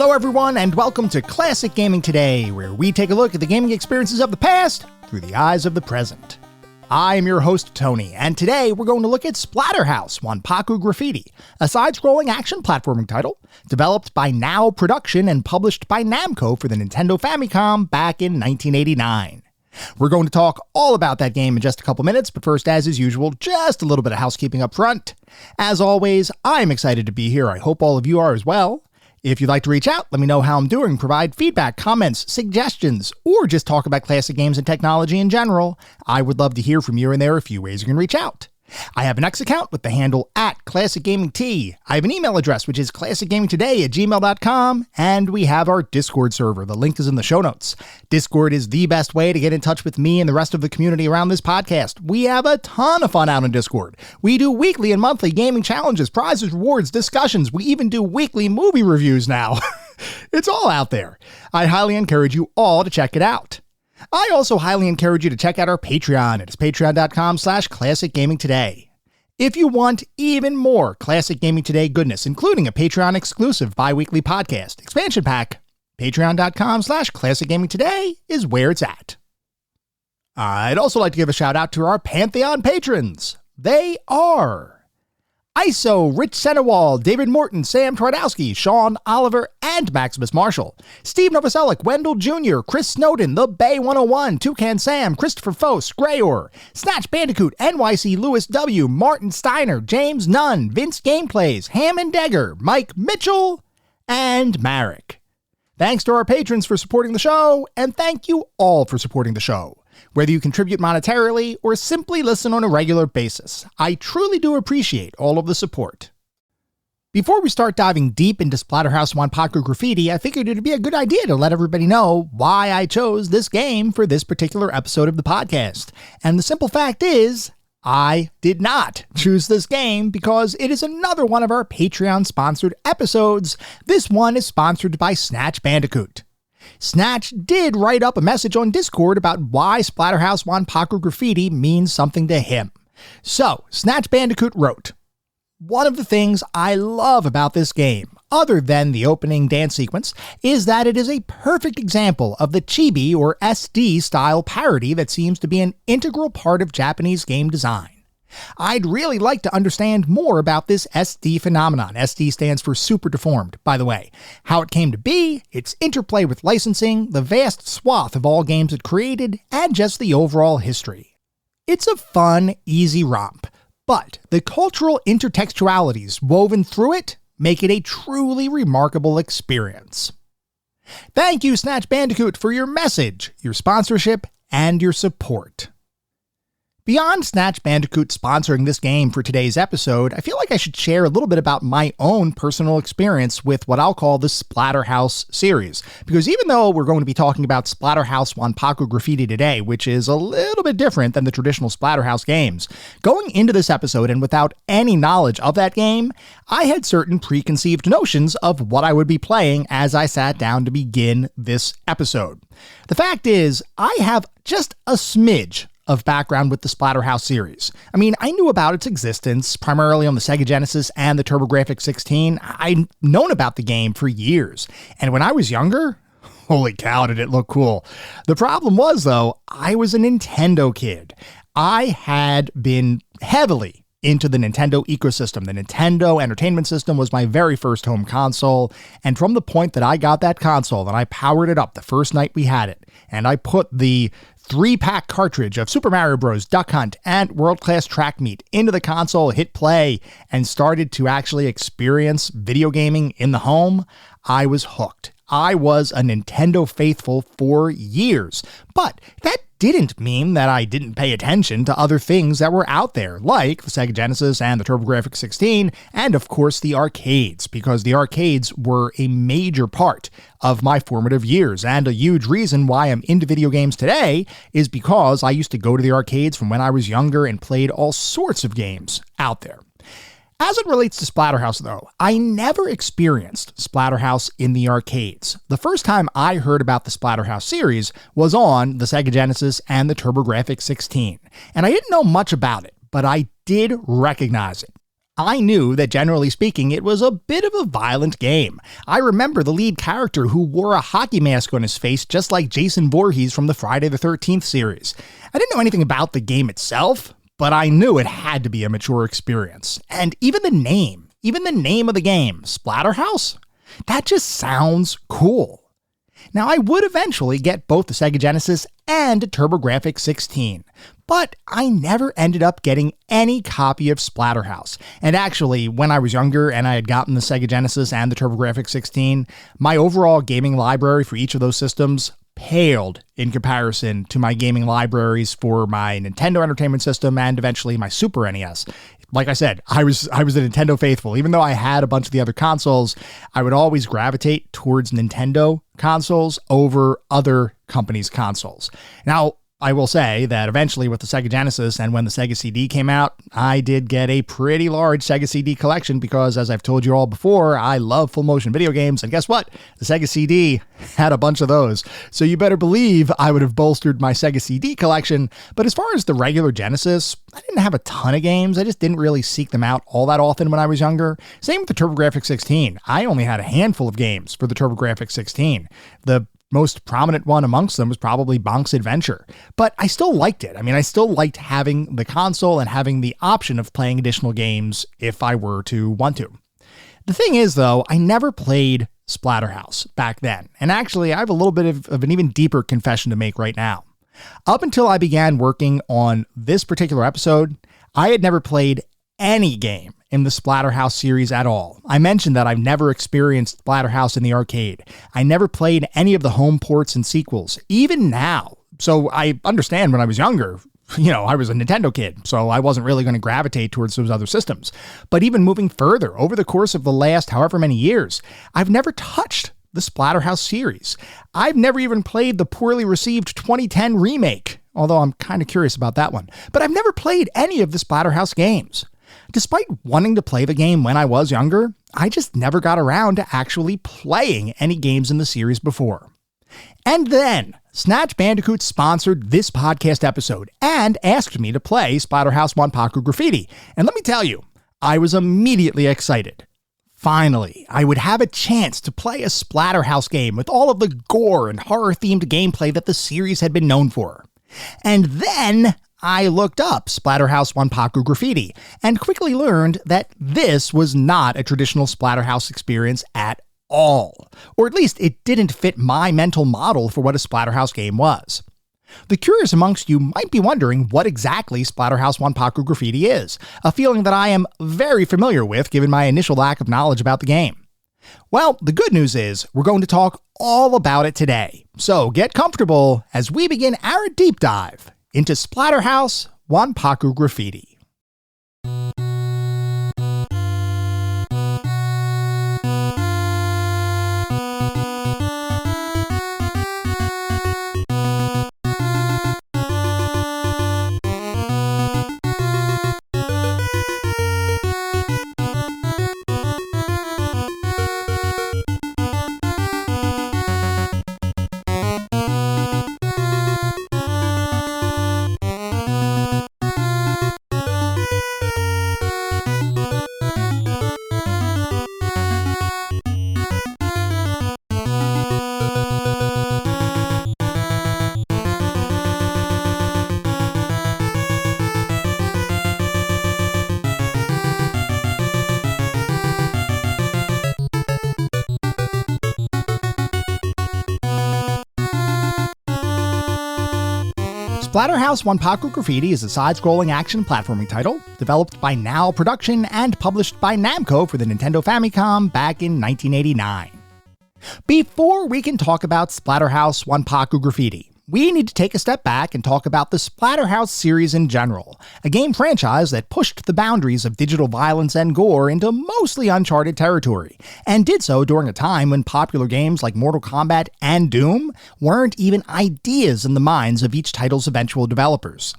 Hello everyone, and welcome to Classic Gaming Today, where we take a look at the gaming experiences of the past through the eyes of the present. I am your host, Tony, and today we're going to look at Splatterhouse, Wanpaku Graffiti, a side-scrolling action platforming title developed by Now Production and published by Namco for the Nintendo Famicom back in 1989. We're going to talk all about that game in just a couple minutes, but first, as is usual, just a little bit of housekeeping up front. As always, I'm excited to be here. I hope all of you are as well. If you'd like to reach out, let me know how I'm doing, provide feedback, comments, suggestions, or just talk about classic games and technology in general. I would love to hear from you, and there are a few ways you can reach out. I have an X account with the handle @ClassicGamingT. I have an email address, which is classicgamingtoday@gmail.com, and we have our Discord server. The link is in the show notes. Discord is the best way to get in touch with me and the rest of the community around this podcast. We have a ton of fun out in Discord. We do weekly and monthly gaming challenges, prizes, rewards, discussions. We even do weekly movie reviews now. It's all out there. I highly encourage you all to check it out. I also highly encourage you to check out our Patreon. It's patreon.com/classicgamingtoday. If you want even more Classic Gaming Today goodness, including a Patreon exclusive bi-weekly podcast expansion pack, patreon.com/classicgamingtoday is where it's at. I'd also like to give a shout out to our Pantheon patrons. They are ISO, Rich Senewal, David Morton, Sam Twardowski, Sean Oliver, and Maximus Marshall, Steve Novoselic, Wendell Jr., Chris Snowden, The Bay 101, Toucan Sam, Christopher Fose, Grayor, Snatch Bandicoot, NYC Lewis W., Martin Steiner, James Nunn, Vince Gameplays, Hammond Degger, Mike Mitchell, and Marek. Thanks to our patrons for supporting the show, and thank you all for supporting the show. Whether you contribute monetarily or simply listen on a regular basis, I truly do appreciate all of the support. Before we start diving deep into Splatterhouse Wanpaku Graffiti, I figured it'd be a good idea to let everybody know why I chose this game for this particular episode of the podcast. And the simple fact is, I did not choose this game because it is another one of our Patreon-sponsored episodes. This one is sponsored by Snatch Bandicoot. Snatch did write up a message on Discord about why Splatterhouse Wanpaku Graffiti means something to him. So, Snatch Bandicoot wrote, "One of the things I love about this game, other than the opening dance sequence, is that it is a perfect example of the chibi or SD style parody that seems to be an integral part of Japanese game design. I'd really like to understand more about this SD phenomenon." SD stands for super deformed, by the way. How it came to be, its interplay with licensing, the vast swath of all games it created, and just the overall history. It's a fun, easy romp, but the cultural intertextualities woven through it make it a truly remarkable experience. Thank you, Snatch Bandicoot, for your message, your sponsorship, and your support. Beyond Snatch Bandicoot sponsoring this game for today's episode, I feel like I should share a little bit about my own personal experience with what I'll call the Splatterhouse series. Because even though we're going to be talking about Splatterhouse Wanpaku Graffiti today, which is a little bit different than the traditional Splatterhouse games, going into this episode and without any knowledge of that game, I had certain preconceived notions of what I would be playing as I sat down to begin this episode. The fact is, I have just a smidge of background with the Splatterhouse series. I mean, I knew about its existence primarily on the Sega Genesis and the TurboGrafx 16. I'd known about the game for years. And when I was younger, holy cow, did it look cool. The problem was, though, I was a Nintendo kid. I had been heavily into the Nintendo ecosystem. The Nintendo Entertainment System was my very first home console. And from the point that I got that console and I powered it up the first night we had it, and I put the 3-pack cartridge of Super Mario Bros. Duck Hunt and World Class Track Meet into the console, hit play, and started to actually experience video gaming in the home, I was hooked. I was a Nintendo faithful for years, but that didn't mean that I didn't pay attention to other things that were out there, like the Sega Genesis and the TurboGrafx 16, and of course the arcades, because the arcades were a major part of my formative years, and a huge reason why I'm into video games today is because I used to go to the arcades from when I was younger and played all sorts of games out there. As it relates to Splatterhouse, though, I never experienced Splatterhouse in the arcades. The first time I heard about the Splatterhouse series was on the Sega Genesis and the TurboGrafx 16, and I didn't know much about it, but I did recognize it. I knew that generally speaking, it was a bit of a violent game. I remember the lead character who wore a hockey mask on his face just like Jason Voorhees from the Friday the 13th series. I didn't know anything about the game itself, but I knew it had to be a mature experience. And even the name of the game, Splatterhouse, that just sounds cool. Now, I would eventually get both the Sega Genesis and a TurboGrafx-16, but I never ended up getting any copy of Splatterhouse. And actually, when I was younger and I had gotten the Sega Genesis and the TurboGrafx-16, my overall gaming library for each of those systems paled in comparison to my gaming libraries for my Nintendo Entertainment System and eventually my Super NES. Like I said, I was a Nintendo faithful. Even though I had a bunch of the other consoles, I would always gravitate towards Nintendo consoles over other companies' consoles. Now, I will say that eventually with the Sega Genesis and when the Sega CD came out, I did get a pretty large Sega CD collection because, as I've told you all before, I love full motion video games. And guess what? The Sega CD had a bunch of those. So you better believe I would have bolstered my Sega CD collection. But as far as the regular Genesis, I didn't have a ton of games. I just didn't really seek them out all that often when I was younger. Same with the TurboGrafx-16. I only had a handful of games for the TurboGrafx-16. The most prominent one amongst them was probably Bonk's Adventure, but I still liked it. I mean, I still liked having the console and having the option of playing additional games if I were to want to. The thing is, though, I never played Splatterhouse back then, and actually I have a little bit of an even deeper confession to make right now. Up until I began working on this particular episode, I had never played any game in the Splatterhouse series at all. I mentioned that I've never experienced Splatterhouse in the arcade. I never played any of the home ports and sequels, even now. So I understand when I was younger, I was a Nintendo kid, so I wasn't really going to gravitate towards those other systems. But even moving further, over the course of the last however many years, I've never touched the Splatterhouse series. I've never even played the poorly received 2010 remake, although I'm kind of curious about that one. But I've never played any of the Splatterhouse games. Despite wanting to play the game when I was younger, I just never got around to actually playing any games in the series before. And then, Snatch Bandicoot sponsored this podcast episode and asked me to play Splatterhouse Wanpaku Graffiti. And let me tell you, I was immediately excited. Finally, I would have a chance to play a Splatterhouse game with all of the gore and horror-themed gameplay that the series had been known for. And then I looked up Splatterhouse Wanpaku Graffiti and quickly learned that this was not a traditional Splatterhouse experience at all. Or at least it didn't fit my mental model for what a Splatterhouse game was. The curious amongst you might be wondering what exactly Splatterhouse Wanpaku Graffiti is, a feeling that I am very familiar with given my initial lack of knowledge about the game. Well, the good news is we're going to talk all about it today. So get comfortable as we begin our deep dive into Splatterhouse Wanpaku Graffiti. Splatterhouse Wanpaku Graffiti is a side-scrolling action platforming title developed by Now Production and published by Namco for the Nintendo Famicom back in 1989. Before we can talk about Splatterhouse Wanpaku Graffiti, we need to take a step back and talk about the Splatterhouse series in general, a game franchise that pushed the boundaries of digital violence and gore into mostly uncharted territory, and did so during a time when popular games like Mortal Kombat and Doom weren't even ideas in the minds of each title's eventual developers.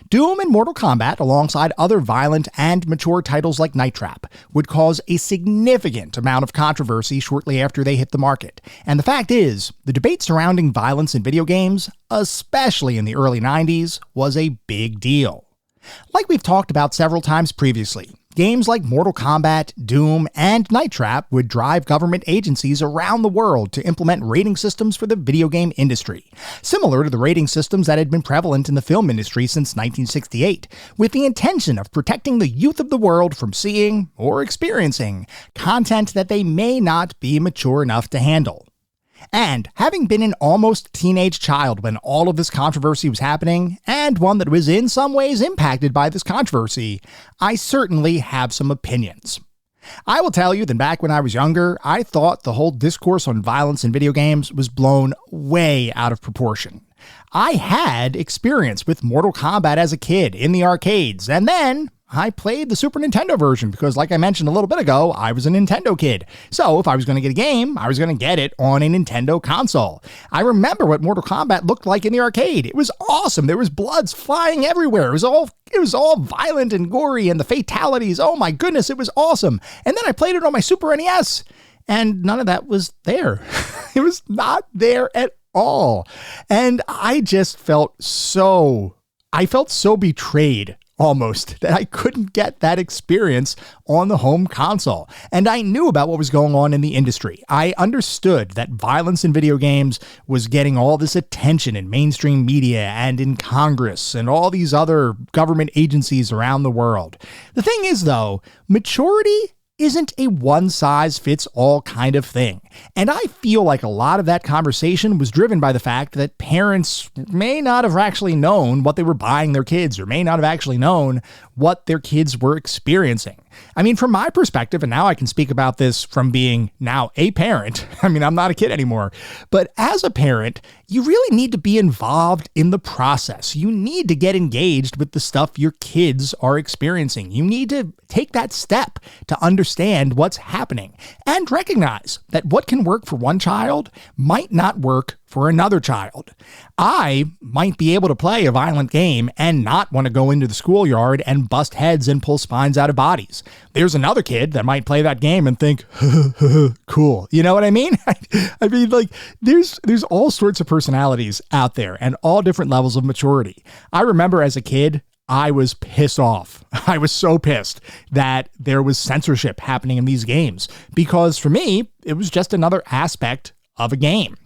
Doom and Mortal Kombat, alongside other violent and mature titles like Night Trap, would cause a significant amount of controversy shortly after they hit the market. And the fact is, the debate surrounding violence in video games, especially in the early 90s, was a big deal. Like we've talked about several times previously, Games like Mortal Kombat, Doom, and Night Trap would drive government agencies around the world to implement rating systems for the video game industry, similar to the rating systems that had been prevalent in the film industry since 1968, with the intention of protecting the youth of the world from seeing or experiencing content that they may not be mature enough to handle. And having been an almost teenage child when all of this controversy was happening, and one that was in some ways impacted by this controversy, I certainly have some opinions. I will tell you that back when I was younger, I thought the whole discourse on violence in video games was blown way out of proportion. I had experience with Mortal Kombat as a kid in the arcades, and then I played the Super Nintendo version because, like I mentioned a little bit ago, I was a Nintendo kid. So if I was going to get a game, I was going to get it on a Nintendo console. I remember what Mortal Kombat looked like in the arcade. It was awesome. There was bloods flying everywhere. It was all violent and gory, and the fatalities. Oh my goodness, it was awesome. And then I played it on my Super NES, and none of that was there. It was not there at all. And I just felt so betrayed almost that I couldn't get that experience on the home console. And I knew about what was going on in the industry. I understood that violence in video games was getting all this attention in mainstream media and in Congress and all these other government agencies around the world. The thing is, though, maturity isn't a one-size-fits-all kind of thing. And I feel like a lot of that conversation was driven by the fact that parents may not have actually known what they were buying their kids, or may not have actually known what their kids were experiencing. I mean, from my perspective, and now I can speak about this from being now a parent. I mean, I'm not a kid anymore. But as a parent, you really need to be involved in the process. You need to get engaged with the stuff your kids are experiencing. You need to take that step to understand what's happening and recognize that what can work for one child might not work for another child. I might be able to play a violent game and not want to go into the schoolyard and bust heads and pull spines out of bodies. There's another kid that might play that game and think, cool. You know what I mean? I mean, like, there's all sorts of personalities out there and all different levels of maturity. I remember as a kid, I was pissed off. I was so pissed that there was censorship happening in these games, because for me, it was just another aspect of a game.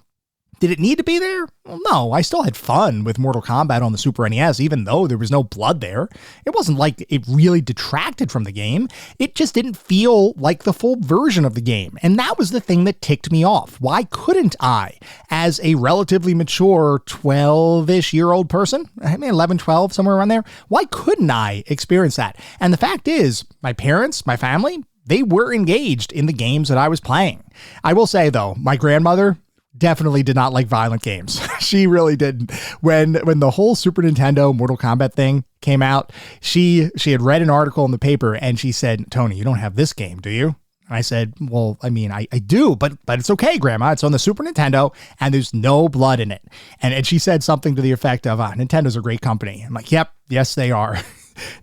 Did it need to be there? Well, no, I still had fun with Mortal Kombat on the Super NES, even though there was no blood there. It wasn't like it really detracted from the game. It just didn't feel like the full version of the game. And that was the thing that ticked me off. Why couldn't I, as a relatively mature 12-ish year old person, I mean 11, 12, somewhere around there, why couldn't I experience that? And the fact is, my parents, my family, they were engaged in the games that I was playing. I will say, though, my grandmother definitely did not like violent games. She really didn't. When the whole Super Nintendo Mortal Kombat thing came out, she had read an article in the paper and she said, "Tony, you don't have this game, do you?" And I said, "Well, I mean, I do, but it's okay, Grandma. It's on the Super Nintendo and there's no blood in it." And she said something to the effect of, "Nintendo's a great company." I'm like, "Yep, yes, they are."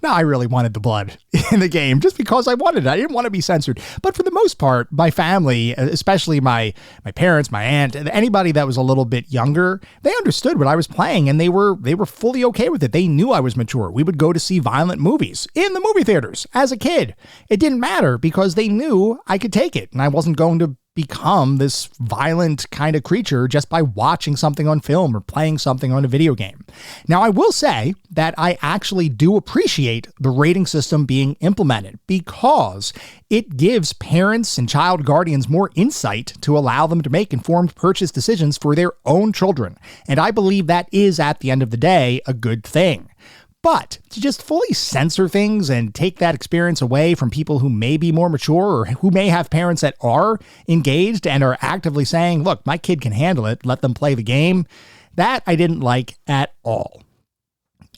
No, I really wanted the blood in the game just because I wanted it. I didn't want to be censored. But for the most part, my family, especially my parents, my aunt, anybody that was a little bit younger, they understood what I was playing and they were fully okay with it. They knew I was mature. We would go to see violent movies in the movie theaters as a kid. It didn't matter because they knew I could take it and I wasn't going to become this violent kind of creature just by watching something on film or playing something on a video game. Now, I will say that I actually do appreciate the rating system being implemented because it gives parents and child guardians more insight to allow them to make informed purchase decisions for their own children. And I believe that is, at the end of the day, a good thing. But to just fully censor things and take that experience away from people who may be more mature or who may have parents that are engaged and are actively saying, "Look, my kid can handle it, let them play the game," that I didn't like at all.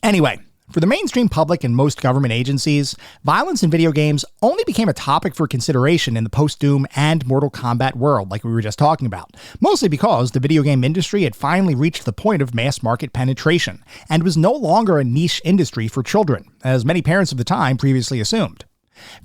Anyway, for the mainstream public and most government agencies, violence in video games only became a topic for consideration in the post-Doom and Mortal Kombat world, like we were just talking about, mostly because the video game industry had finally reached the point of mass market penetration and was no longer a niche industry for children, as many parents of the time previously assumed.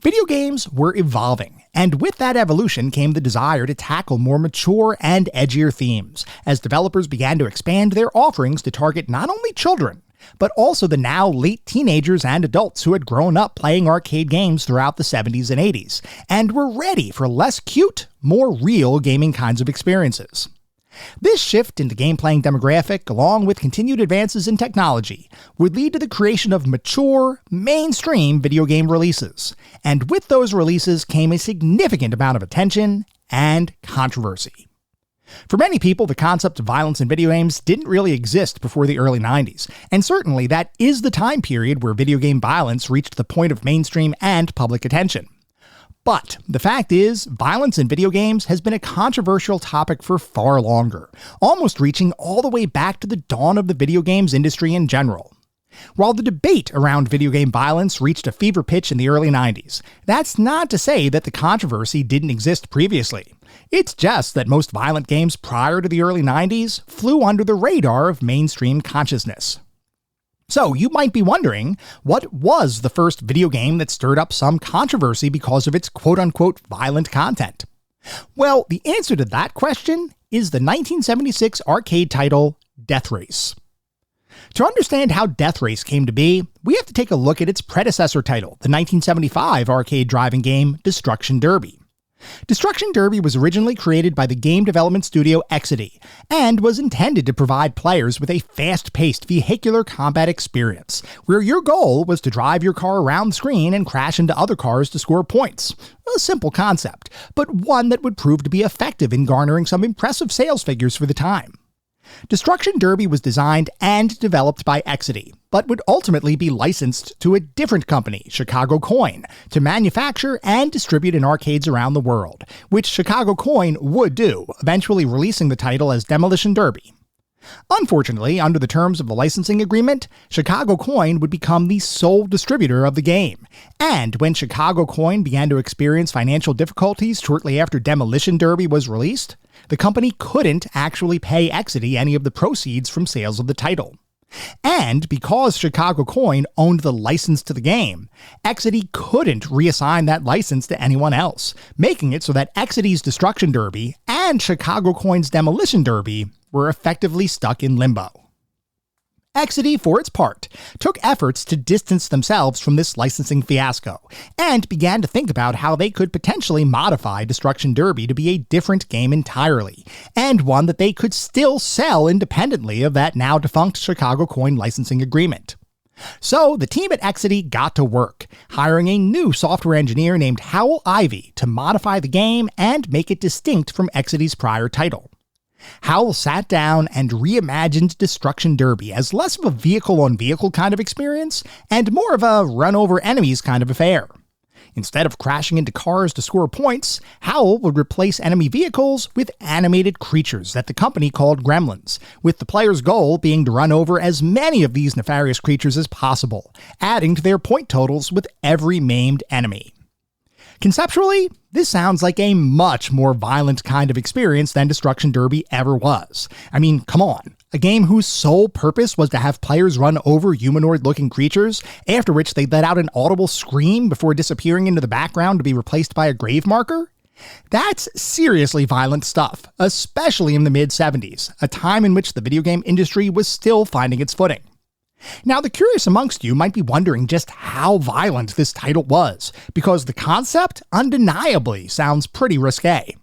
Video games were evolving, and with that evolution came the desire to tackle more mature and edgier themes, as developers began to expand their offerings to target not only children, but also the now late teenagers and adults who had grown up playing arcade games throughout the 70s and 80s, and were ready for less cute, more real gaming kinds of experiences. This shift in the game-playing demographic, along with continued advances in technology, would lead to the creation of mature, mainstream video game releases, and with those releases came a significant amount of attention and controversy. For many people, the concept of violence in video games didn't really exist before the early 90s, and certainly that is the time period where video game violence reached the point of mainstream and public attention. But the fact is, violence in video games has been a controversial topic for far longer, almost reaching all the way back to the dawn of the video games industry in general. While the debate around video game violence reached a fever pitch in the early 90s, that's not to say that the controversy didn't exist previously. It's just that most violent games prior to the early 90s flew under the radar of mainstream consciousness. So you might be wondering, what was the first video game that stirred up some controversy because of its quote-unquote violent content? Well, the answer to that question is the 1976 arcade title Death Race. To understand how Death Race came to be, we have to take a look at its predecessor title, the 1975 arcade driving game Destruction Derby. Destruction Derby was originally created by the game development studio Exidy, and was intended to provide players with a fast-paced vehicular combat experience, where your goal was to drive your car around the screen and crash into other cars to score points. A simple concept, but one that would prove to be effective in garnering some impressive sales figures for the time. Destruction Derby was designed and developed by Exidy, but would ultimately be licensed to a different company, Chicago Coin, to manufacture and distribute in arcades around the world, which Chicago Coin would do, eventually releasing the title as Demolition Derby. Unfortunately, under the terms of the licensing agreement, Chicago Coin would become the sole distributor of the game, and when Chicago Coin began to experience financial difficulties shortly after Demolition Derby was released, the company couldn't actually pay Exidy any of the proceeds from sales of the title. And because Chicago Coin owned the license to the game, Exidy couldn't reassign that license to anyone else, making it so that Exidy's Destruction Derby and Chicago Coin's Demolition Derby were effectively stuck in limbo. Exidy, for its part, took efforts to distance themselves from this licensing fiasco, and began to think about how they could potentially modify Destruction Derby to be a different game entirely, and one that they could still sell independently of that now defunct Chicago Coin licensing agreement. So the team at Exidy got to work, hiring a new software engineer named Howell Ivey to modify the game and make it distinct from Exidy's prior title. Howell sat down and reimagined Destruction Derby as less of a vehicle-on-vehicle kind of experience and more of a run-over-enemies kind of affair. Instead of crashing into cars to score points, Howell would replace enemy vehicles with animated creatures that the company called gremlins, with the player's goal being to run over as many of these nefarious creatures as possible, adding to their point totals with every maimed enemy. Conceptually, this sounds like a much more violent kind of experience than Destruction Derby ever was. I mean, come on. A game whose sole purpose was to have players run over humanoid-looking creatures, after which they let out an audible scream before disappearing into the background to be replaced by a grave marker? That's seriously violent stuff, especially in the mid-70s, a time in which the video game industry was still finding its footing. Now, the curious amongst you might be wondering just how violent this title was, because the concept undeniably sounds pretty risque.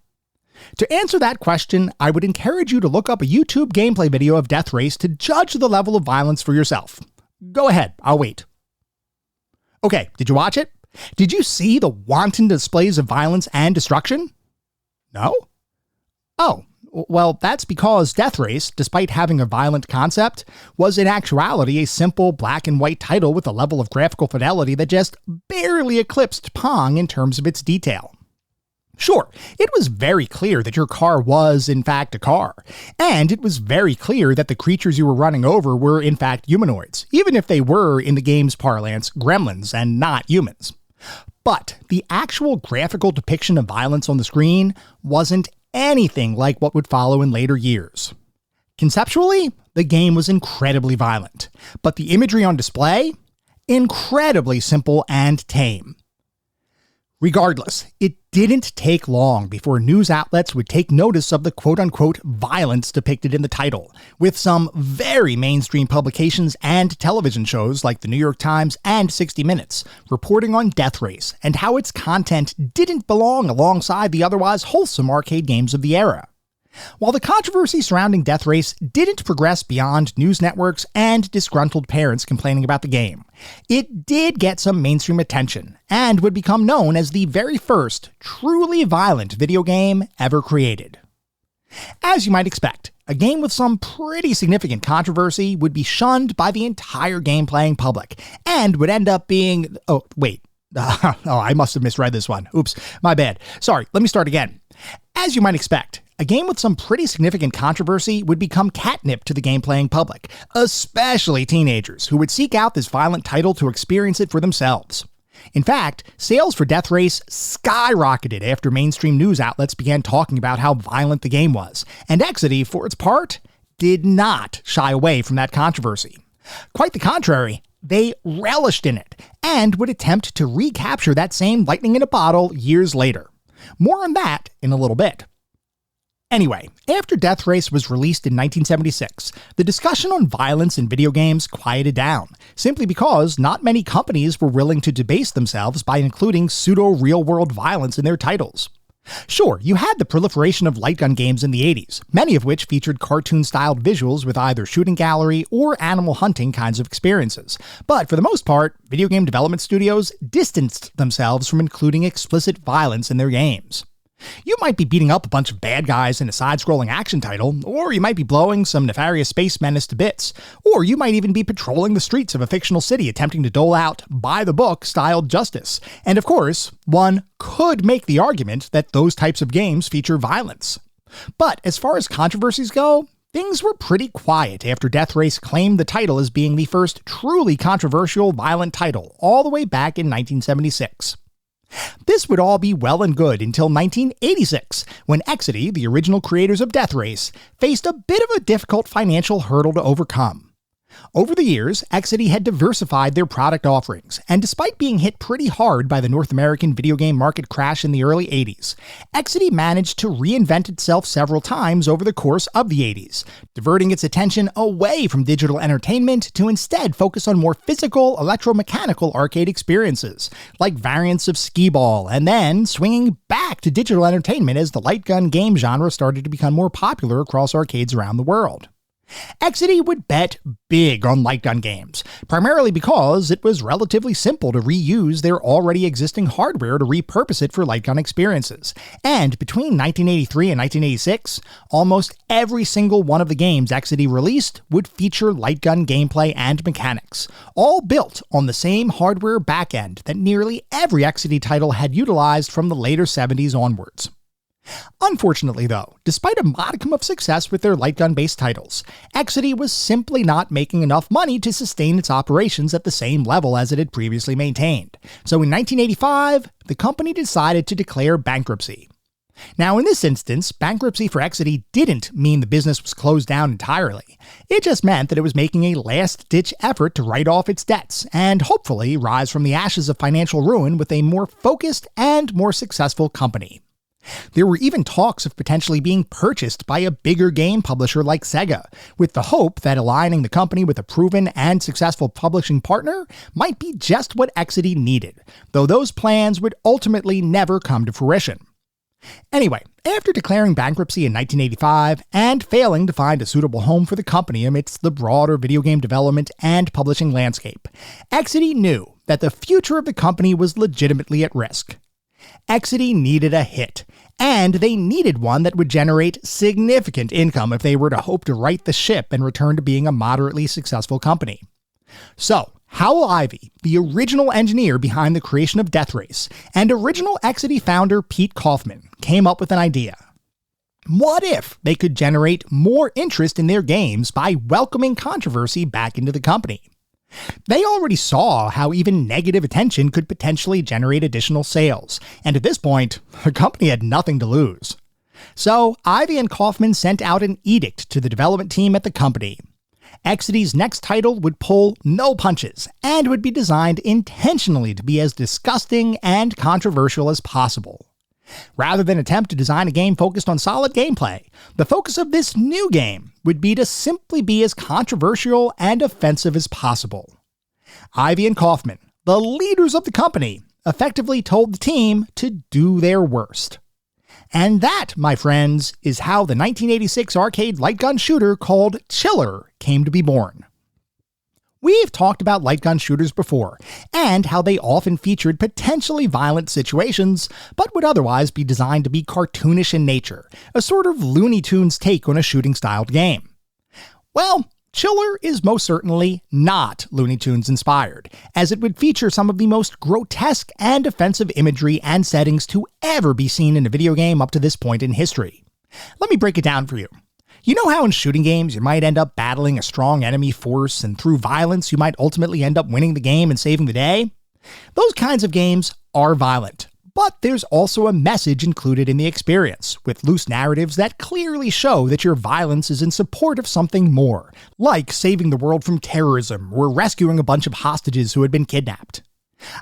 To answer that question, I would encourage you to look up a YouTube gameplay video of Death Race to judge the level of violence for yourself. Go ahead, I'll wait. Okay, did you watch it? Did you see the wanton displays of violence and destruction? No? Oh. Well, that's because Death Race, despite having a violent concept, was in actuality a simple black and white title with a level of graphical fidelity that just barely eclipsed Pong in terms of its detail. Sure, it was very clear that your car was, in fact, a car, and it was very clear that the creatures you were running over were, in fact, humanoids, even if they were, in the game's parlance, gremlins and not humans. But the actual graphical depiction of violence on the screen wasn't anything like what would follow in later years. Conceptually, the game was incredibly violent, but the imagery on display? Incredibly simple and tame. Regardless, it didn't take long before news outlets would take notice of the quote-unquote violence depicted in the title, with some very mainstream publications and television shows like the New York Times and 60 Minutes reporting on Death Race and how its content didn't belong alongside the otherwise wholesome arcade games of the era. While the controversy surrounding Death Race didn't progress beyond news networks and disgruntled parents complaining about the game, it did get some mainstream attention and would become known as the very first truly violent video game ever created. As you might expect, a game with some pretty significant controversy would be shunned by the entire game-playing public and would end up being... I must have misread this one. Oops, my bad. Sorry, let me start again. As you might expect, a game with some pretty significant controversy would become catnip to the game-playing public, especially teenagers who would seek out this violent title to experience it for themselves. In fact, sales for Death Race skyrocketed after mainstream news outlets began talking about how violent the game was, and Exidy, for its part, did not shy away from that controversy. Quite the contrary, they relished in it, and would attempt to recapture that same lightning in a bottle years later. More on that in a little bit. Anyway, after Death Race was released in 1976, the discussion on violence in video games quieted down, simply because not many companies were willing to debase themselves by including pseudo-real-world violence in their titles. Sure, you had the proliferation of light gun games in the 80s, many of which featured cartoon-styled visuals with either shooting gallery or animal hunting kinds of experiences. But for the most part, video game development studios distanced themselves from including explicit violence in their games. You might be beating up a bunch of bad guys in a side-scrolling action title, or you might be blowing some nefarious space menace to bits, or you might even be patrolling the streets of a fictional city attempting to dole out by-the-book styled justice. And of course, one could make the argument that those types of games feature violence. But as far as controversies go, things were pretty quiet after Death Race claimed the title as being the first truly controversial violent title, all the way back in 1976. This would all be well and good until 1986, when Exidy, the original creators of Death Race, faced a bit of a difficult financial hurdle to overcome. Over the years, Exidy had diversified their product offerings, and despite being hit pretty hard by the North American video game market crash in the early 80s, Exidy managed to reinvent itself several times over the course of the 80s, diverting its attention away from digital entertainment to instead focus on more physical, electromechanical arcade experiences, like variants of skee-ball, and then swinging back to digital entertainment as the light gun game genre started to become more popular across arcades around the world. Exidy would bet big on light gun games, primarily because it was relatively simple to reuse their already existing hardware to repurpose it for light gun experiences. And between 1983 and 1986, almost every single one of the games Exidy released would feature light gun gameplay and mechanics, all built on the same hardware backend that nearly every Exidy title had utilized from the later 70s onwards. Unfortunately, though, despite a modicum of success with their light gun-based titles, Exidy was simply not making enough money to sustain its operations at the same level as it had previously maintained. So in 1985, the company decided to declare bankruptcy. Now, in this instance, bankruptcy for Exidy didn't mean the business was closed down entirely. It just meant that it was making a last-ditch effort to write off its debts and hopefully rise from the ashes of financial ruin with a more focused and more successful company. There were even talks of potentially being purchased by a bigger game publisher like Sega, with the hope that aligning the company with a proven and successful publishing partner might be just what Exidy needed, though those plans would ultimately never come to fruition. Anyway, after declaring bankruptcy in 1985 and failing to find a suitable home for the company amidst the broader video game development and publishing landscape, Exidy knew that the future of the company was legitimately at risk. Exidy needed a hit, and they needed one that would generate significant income if they were to hope to right the ship and return to being a moderately successful company. So, Howell Ivey, the original engineer behind the creation of Death Race, and original Exidy founder Pete Kaufman, came up with an idea. What if they could generate more interest in their games by welcoming controversy back into the company? They already saw how even negative attention could potentially generate additional sales, and at this point, the company had nothing to lose. So, Ivey and Kaufman sent out an edict to the development team at the company. Exidy's next title would pull no punches and would be designed intentionally to be as disgusting and controversial as possible. Rather than attempt to design a game focused on solid gameplay, the focus of this new game would be to simply be as controversial and offensive as possible. Ivy and Kaufman, the leaders of the company, effectively told the team to do their worst. And that, my friends, is how the 1986 arcade light gun shooter called Chiller came to be born. We've talked about light gun shooters before, and how they often featured potentially violent situations, but would otherwise be designed to be cartoonish in nature, a sort of Looney Tunes take on a shooting-styled game. Well, Chiller is most certainly not Looney Tunes inspired, as it would feature some of the most grotesque and offensive imagery and settings to ever be seen in a video game up to this point in history. Let me break it down for you. You know how in shooting games you might end up battling a strong enemy force, and through violence you might ultimately end up winning the game and saving the day? Those kinds of games are violent, but there's also a message included in the experience, with loose narratives that clearly show that your violence is in support of something more, like saving the world from terrorism or rescuing a bunch of hostages who had been kidnapped.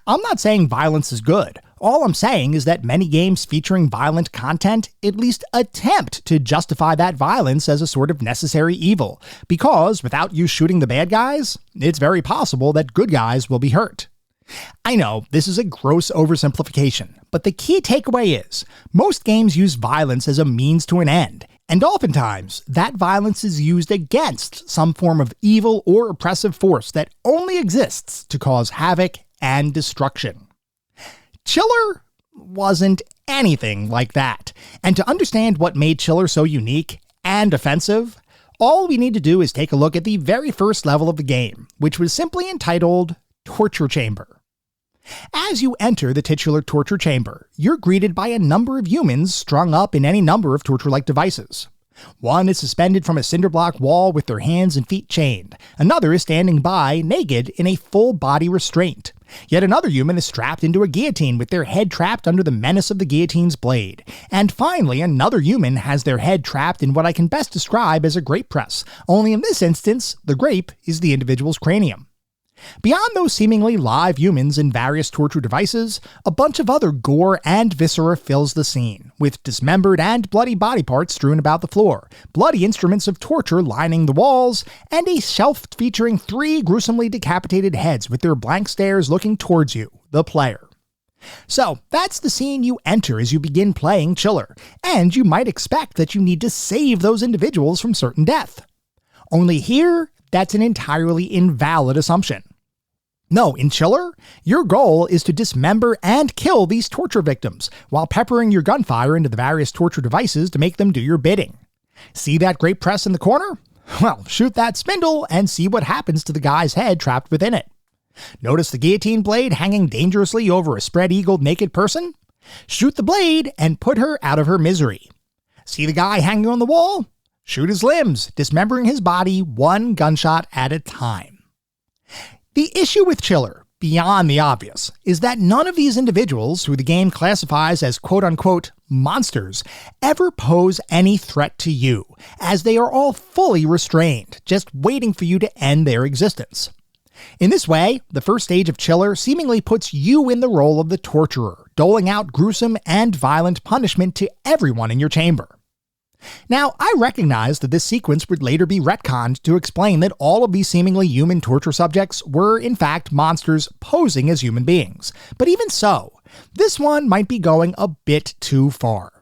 I'm not saying violence is good. All I'm saying is that many games featuring violent content at least attempt to justify that violence as a sort of necessary evil, because without you shooting the bad guys, it's very possible that good guys will be hurt. I know, this is a gross oversimplification, but the key takeaway is, most games use violence as a means to an end, and oftentimes, that violence is used against some form of evil or oppressive force that only exists to cause havoc and destruction. Chiller wasn't anything like that, and to understand what made Chiller so unique and offensive, all we need to do is take a look at the very first level of the game, which was simply entitled Torture Chamber. As you enter the titular torture chamber, you're greeted by a number of humans strung up in any number of torture-like devices. One is suspended from a cinder block wall with their hands and feet chained. Another is standing by, naked, in a full-body restraint. Yet another human is strapped into a guillotine with their head trapped under the menace of the guillotine's blade. And finally, another human has their head trapped in what I can best describe as a grape press, only in this instance, the grape is the individual's cranium. Beyond those seemingly live humans in various torture devices, a bunch of other gore and viscera fills the scene, with dismembered and bloody body parts strewn about the floor, bloody instruments of torture lining the walls, and a shelf featuring 3 gruesomely decapitated heads with their blank stares looking towards you, the player. So, that's the scene you enter as you begin playing Chiller, and you might expect that you need to save those individuals from certain death. Only here, that's an entirely invalid assumption. No, in Chiller, your goal is to dismember and kill these torture victims, while peppering your gunfire into the various torture devices to make them do your bidding. See that grape press in the corner? Well, shoot that spindle and see what happens to the guy's head trapped within it. Notice the guillotine blade hanging dangerously over a spread-eagled naked person? Shoot the blade and put her out of her misery. See the guy hanging on the wall? Shoot his limbs, dismembering his body 1 gunshot at a time. The issue with Chiller, beyond the obvious, is that none of these individuals, who the game classifies as quote-unquote monsters, ever pose any threat to you, as they are all fully restrained, just waiting for you to end their existence. In this way, the first stage of Chiller seemingly puts you in the role of the torturer, doling out gruesome and violent punishment to everyone in your chamber. Now, I recognize that this sequence would later be retconned to explain that all of these seemingly human torture subjects were, in fact, monsters posing as human beings. But even so, this one might be going a bit too far.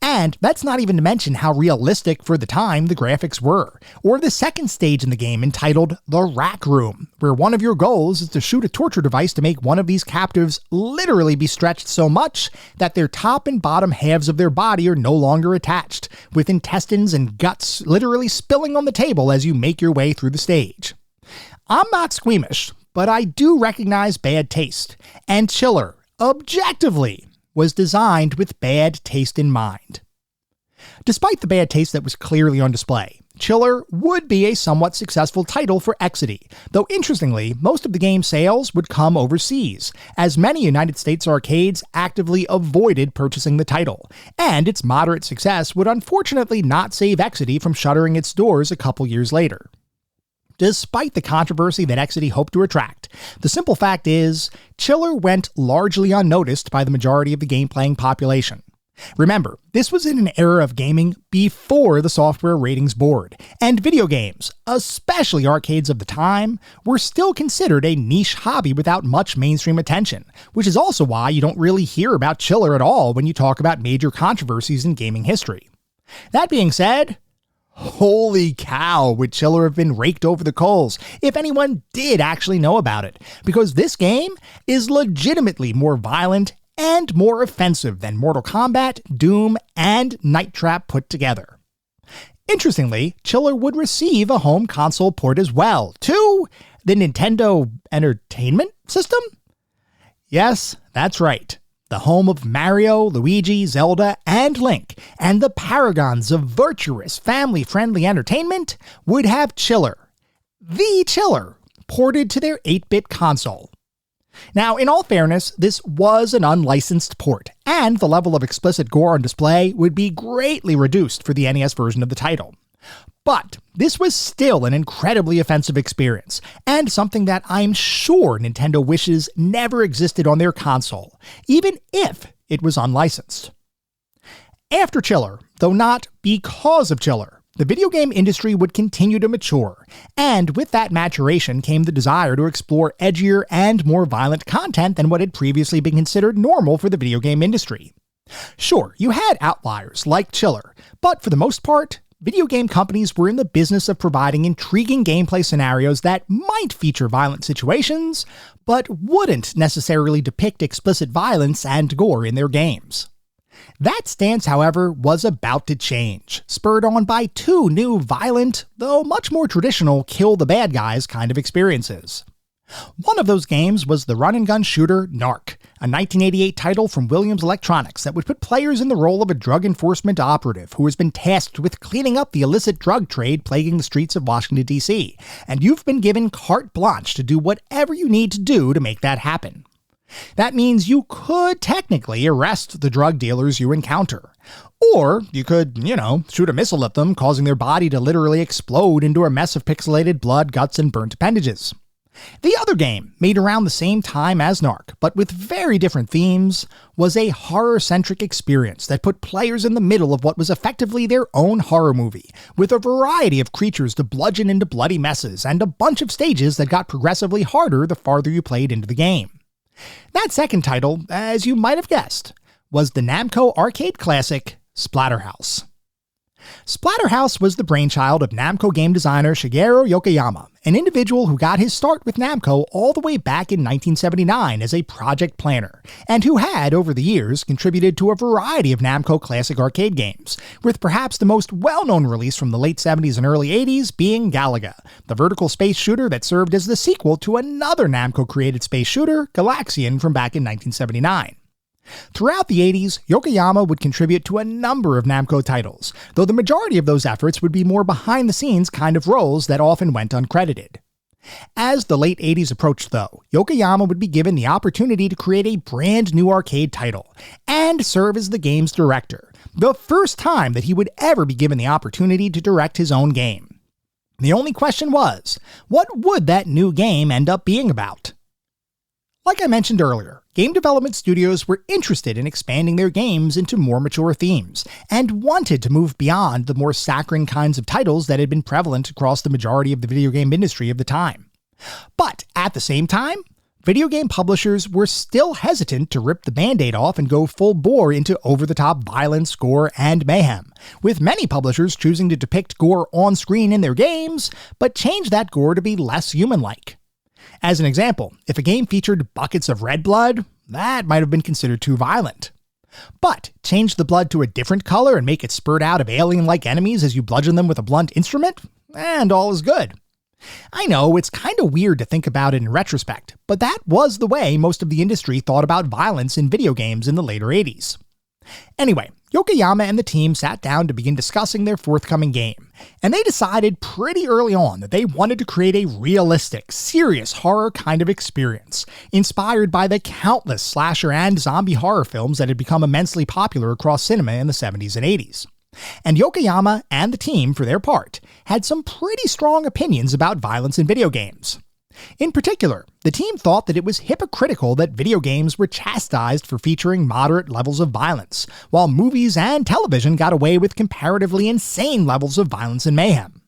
And that's not even to mention how realistic for the time the graphics were, or the second stage in the game entitled The Rack Room, where one of your goals is to shoot a torture device to make one of these captives literally be stretched so much that their top and bottom halves of their body are no longer attached, with intestines and guts literally spilling on the table as you make your way through the stage. I'm not squeamish, but I do recognize bad taste, and Chiller, objectively, was designed with bad taste in mind. Despite the bad taste that was clearly on display, Chiller would be a somewhat successful title for Exidy, though interestingly, most of the game's sales would come overseas, as many United States arcades actively avoided purchasing the title, and its moderate success would unfortunately not save Exidy from shuttering its doors a couple years later. despite the controversy that Exidy hoped to attract. The simple fact is, Chiller went largely unnoticed by the majority of the game-playing population. Remember, this was in an era of gaming before the software ratings board, and video games, especially arcades of the time, were still considered a niche hobby without much mainstream attention, which is also why you don't really hear about Chiller at all when you talk about major controversies in gaming history. That being said, holy cow, would Chiller have been raked over the coals if anyone did actually know about it, because this game is legitimately more violent and more offensive than Mortal Kombat, Doom, and Night Trap put together. Interestingly, Chiller would receive a home console port as well, to the Nintendo Entertainment System? Yes, that's right. The home of Mario, Luigi, Zelda, and Link, and the paragons of virtuous, family-friendly entertainment would have Chiller, the Chiller, ported to their 8-bit console. Now, in all fairness, this was an unlicensed port, and the level of explicit gore on display would be greatly reduced for the NES version of the title. But this was still an incredibly offensive experience, and something that I'm sure Nintendo wishes never existed on their console, even if it was unlicensed. After Chiller, though not because of Chiller, the video game industry would continue to mature, and with that maturation came the desire to explore edgier and more violent content than what had previously been considered normal for the video game industry. Sure, you had outliers like Chiller, but for the most part, video game companies were in the business of providing intriguing gameplay scenarios that might feature violent situations, but wouldn't necessarily depict explicit violence and gore in their games. That stance, however, was about to change, spurred on by two new violent, though much more traditional kill the bad guys kind of experiences. One of those games was the run-and-gun shooter Narc, a 1988 title from Williams Electronics that would put players in the role of a drug enforcement operative who has been tasked with cleaning up the illicit drug trade plaguing the streets of Washington, D.C., and you've been given carte blanche to do whatever you need to do to make that happen. That means you could technically arrest the drug dealers you encounter. Or you could, shoot a missile at them, causing their body to literally explode into a mess of pixelated blood, guts, and burnt appendages. The other game, made around the same time as Narc, but with very different themes, was a horror-centric experience that put players in the middle of what was effectively their own horror movie, with a variety of creatures to bludgeon into bloody messes and a bunch of stages that got progressively harder the farther you played into the game. That second title, as you might have guessed, was the Namco arcade classic Splatterhouse. Splatterhouse was the brainchild of Namco game designer Shigeru Yokoyama, an individual who got his start with Namco all the way back in 1979 as a project planner, and who had, over the years, contributed to a variety of Namco classic arcade games, with perhaps the most well-known release from the late 70s and early 80s being Galaga, the vertical space shooter that served as the sequel to another Namco-created space shooter, Galaxian, from back in 1979. Throughout the 80s, Yokoyama would contribute to a number of Namco titles, though the majority of those efforts would be more behind-the-scenes kind of roles that often went uncredited. As the late 80s approached, though, Yokoyama would be given the opportunity to create a brand new arcade title, and serve as the game's director, the first time that he would ever be given the opportunity to direct his own game. The only question was, what would that new game end up being about? Like I mentioned earlier, game development studios were interested in expanding their games into more mature themes, and wanted to move beyond the more saccharine kinds of titles that had been prevalent across the majority of the video game industry of the time. But at the same time, video game publishers were still hesitant to rip the band-aid off and go full bore into over-the-top violence, gore, and mayhem, with many publishers choosing to depict gore on screen in their games, but change that gore to be less human-like. As an example, if a game featured buckets of red blood, that might have been considered too violent. But change the blood to a different color and make it spurt out of alien-like enemies as you bludgeon them with a blunt instrument, and all is good. I know, it's kind of weird to think about it in retrospect, but that was the way most of the industry thought about violence in video games in the later 80s. Anyway, Yokoyama and the team sat down to begin discussing their forthcoming game, and they decided pretty early on that they wanted to create a realistic, serious horror kind of experience, inspired by the countless slasher and zombie horror films that had become immensely popular across cinema in the 70s and 80s. And Yokoyama and the team, for their part, had some pretty strong opinions about violence in video games. In particular, the team thought that it was hypocritical that video games were chastised for featuring moderate levels of violence, while movies and television got away with comparatively insane levels of violence and mayhem.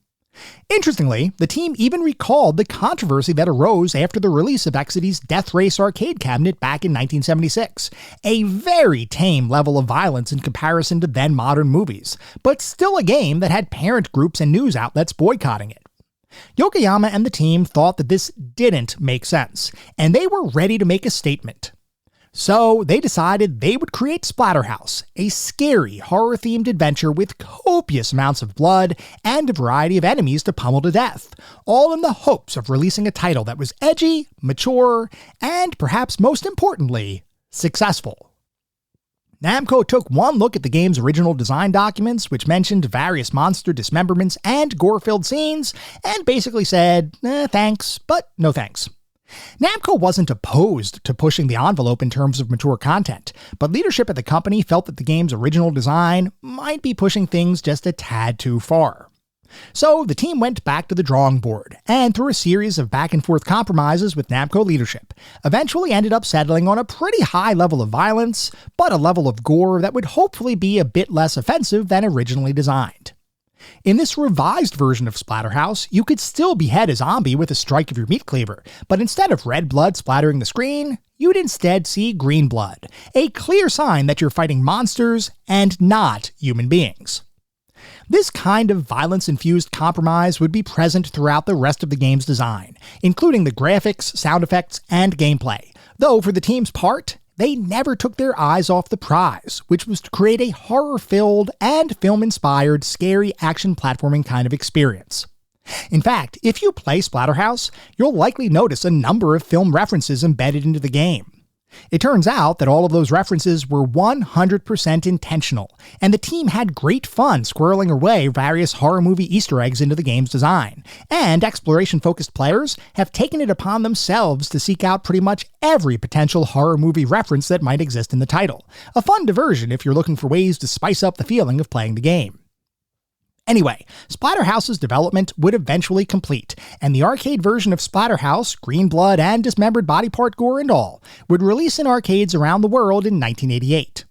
Interestingly, the team even recalled the controversy that arose after the release of Exidy's Death Race arcade cabinet back in 1976, a very tame level of violence in comparison to then modern movies, but still a game that had parent groups and news outlets boycotting it. Yokoyama and the team thought that this didn't make sense, and they were ready to make a statement. So they decided they would create Splatterhouse, a scary, horror-themed adventure with copious amounts of blood and a variety of enemies to pummel to death, all in the hopes of releasing a title that was edgy, mature, and perhaps most importantly, successful. Namco took one look at the game's original design documents, which mentioned various monster dismemberments and gore-filled scenes, and basically said, thanks, but no thanks. Namco wasn't opposed to pushing the envelope in terms of mature content, but leadership at the company felt that the game's original design might be pushing things just a tad too far. So the team went back to the drawing board, and through a series of back-and-forth compromises with Namco leadership, eventually ended up settling on a pretty high level of violence, but a level of gore that would hopefully be a bit less offensive than originally designed. In this revised version of Splatterhouse, you could still behead a zombie with a strike of your meat cleaver, but instead of red blood splattering the screen, you'd instead see green blood, a clear sign that you're fighting monsters and not human beings. This kind of violence-infused compromise would be present throughout the rest of the game's design, including the graphics, sound effects, and gameplay, though for the team's part, they never took their eyes off the prize, which was to create a horror-filled and film-inspired scary action platforming kind of experience. In fact, if you play Splatterhouse, you'll likely notice a number of film references embedded into the game. It turns out that all of those references were 100% intentional, and the team had great fun squirreling away various horror movie Easter eggs into the game's design, and exploration-focused players have taken it upon themselves to seek out pretty much every potential horror movie reference that might exist in the title, a fun diversion if you're looking for ways to spice up the feeling of playing the game. Anyway, Splatterhouse's development would eventually complete, and the arcade version of Splatterhouse, green blood and dismembered body part gore and all, would release in arcades around the world in 1988.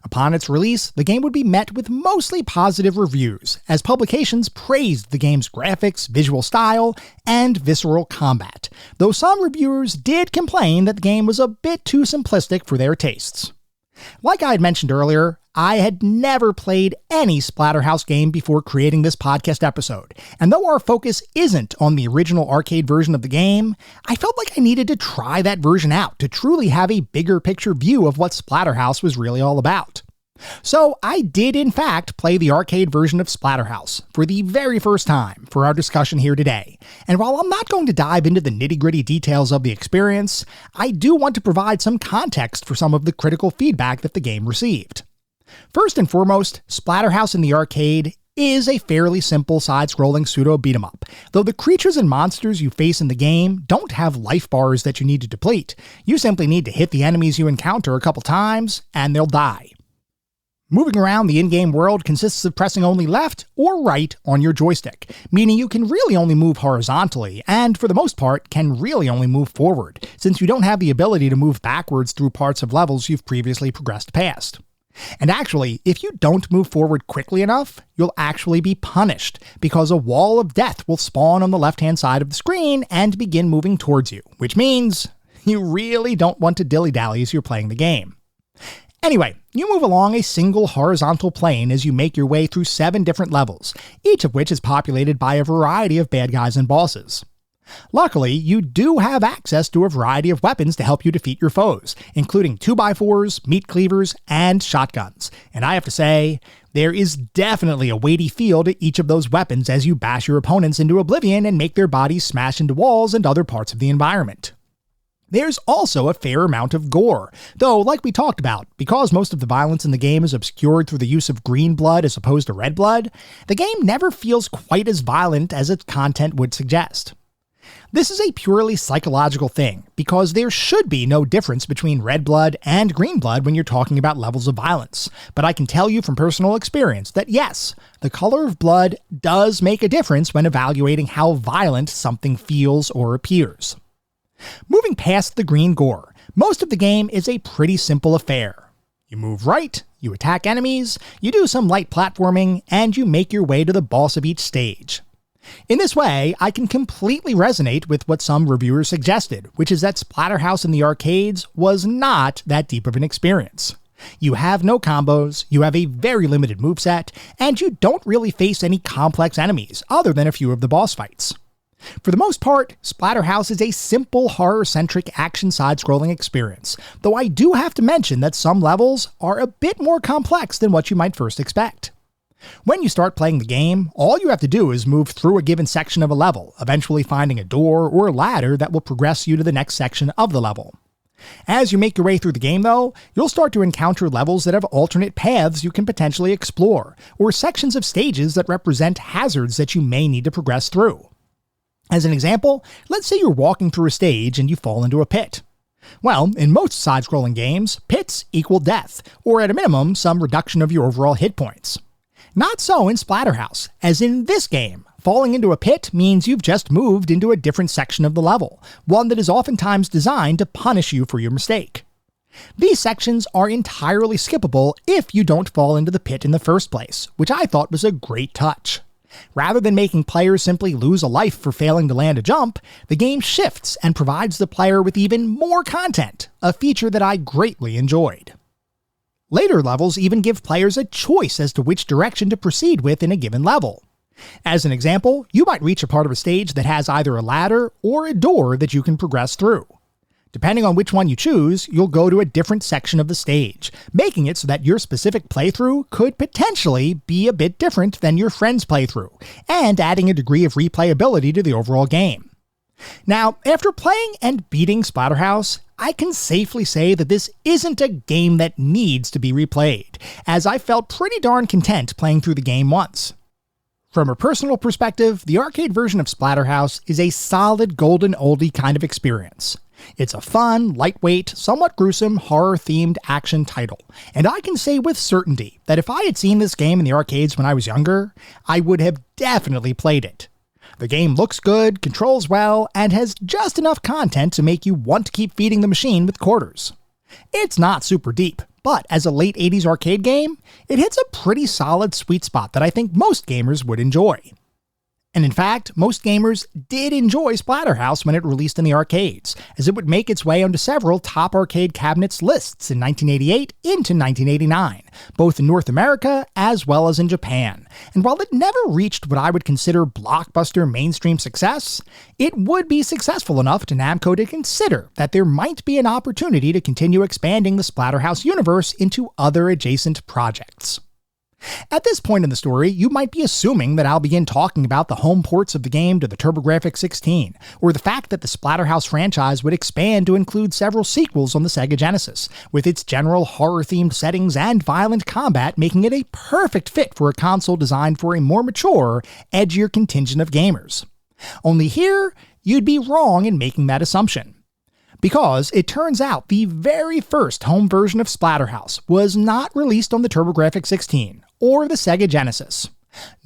Upon its release, the game would be met with mostly positive reviews, as publications praised the game's graphics, visual style, and visceral combat, though some reviewers did complain that the game was a bit too simplistic for their tastes. Like I had mentioned earlier, I had never played any Splatterhouse game before creating this podcast episode, and though our focus isn't on the original arcade version of the game, I felt like I needed to try that version out to truly have a bigger picture view of what Splatterhouse was really all about. So I did in fact play the arcade version of Splatterhouse for the very first time for our discussion here today, and while I'm not going to dive into the nitty-gritty details of the experience, I do want to provide some context for some of the critical feedback that the game received. First and foremost, Splatterhouse in the arcade is a fairly simple side-scrolling pseudo-beat-em-up, though the creatures and monsters you face in the game don't have life bars that you need to deplete. You simply need to hit the enemies you encounter a couple times, and they'll die. Moving around the in-game world consists of pressing only left or right on your joystick, meaning you can really only move horizontally, and for the most part can really only move forward, since you don't have the ability to move backwards through parts of levels you've previously progressed past. And actually, if you don't move forward quickly enough, you'll actually be punished, because a wall of death will spawn on the left-hand side of the screen and begin moving towards you, which means you really don't want to dilly-dally as you're playing the game. Anyway, you move along a single horizontal plane as you make your way through 7 different levels, each of which is populated by a variety of bad guys and bosses. Luckily, you do have access to a variety of weapons to help you defeat your foes, including 2x4s, meat cleavers, and shotguns. And I have to say, there is definitely a weighty feel to each of those weapons as you bash your opponents into oblivion and make their bodies smash into walls and other parts of the environment. There's also a fair amount of gore, though like we talked about, because most of the violence in the game is obscured through the use of green blood as opposed to red blood, the game never feels quite as violent as its content would suggest. This is a purely psychological thing, because there should be no difference between red blood and green blood when you're talking about levels of violence. But I can tell you from personal experience that yes, the color of blood does make a difference when evaluating how violent something feels or appears. Moving past the green gore, most of the game is a pretty simple affair. You move right, you attack enemies, you do some light platforming, and you make your way to the boss of each stage. In this way, I can completely resonate with what some reviewers suggested, which is that Splatterhouse in the arcades was not that deep of an experience. You have no combos, you have a very limited moveset, and you don't really face any complex enemies other than a few of the boss fights. For the most part, Splatterhouse is a simple horror-centric action side-scrolling experience, though I do have to mention that some levels are a bit more complex than what you might first expect. When you start playing the game, all you have to do is move through a given section of a level, eventually finding a door or a ladder that will progress you to the next section of the level. As you make your way through the game though, you'll start to encounter levels that have alternate paths you can potentially explore, or sections of stages that represent hazards that you may need to progress through. As an example, let's say you're walking through a stage and you fall into a pit. Well, in most side-scrolling games, pits equal death, or at a minimum, some reduction of your overall hit points. Not so in Splatterhouse, as in this game, falling into a pit means you've just moved into a different section of the level, one that is oftentimes designed to punish you for your mistake. These sections are entirely skippable if you don't fall into the pit in the first place, which I thought was a great touch. Rather than making players simply lose a life for failing to land a jump, the game shifts and provides the player with even more content, a feature that I greatly enjoyed. Later levels even give players a choice as to which direction to proceed with in a given level. As an example, you might reach a part of a stage that has either a ladder or a door that you can progress through. Depending on which one you choose, you'll go to a different section of the stage, making it so that your specific playthrough could potentially be a bit different than your friend's playthrough, and adding a degree of replayability to the overall game. Now, after playing and beating Splatterhouse, I can safely say that this isn't a game that needs to be replayed, as I felt pretty darn content playing through the game once. From a personal perspective, the arcade version of Splatterhouse is a solid golden oldie kind of experience. It's a fun, lightweight, somewhat gruesome, horror-themed action title, and I can say with certainty that if I had seen this game in the arcades when I was younger, I would have definitely played it. The game looks good, controls well, and has just enough content to make you want to keep feeding the machine with quarters. It's not super deep, but as a late 80s arcade game, it hits a pretty solid sweet spot that I think most gamers would enjoy. And in fact, most gamers did enjoy Splatterhouse when it released in the arcades, as it would make its way onto several top arcade cabinets lists in 1988 into 1989, both in North America as well as in Japan. And while it never reached what I would consider blockbuster mainstream success, it would be successful enough to Namco to consider that there might be an opportunity to continue expanding the Splatterhouse universe into other adjacent projects. At this point in the story, you might be assuming that I'll begin talking about the home ports of the game to the TurboGrafx-16, or the fact that the Splatterhouse franchise would expand to include several sequels on the Sega Genesis, with its general horror-themed settings and violent combat making it a perfect fit for a console designed for a more mature, edgier contingent of gamers. Only here, you'd be wrong in making that assumption. Because it turns out the very first home version of Splatterhouse was not released on the TurboGrafx-16 or the Sega Genesis.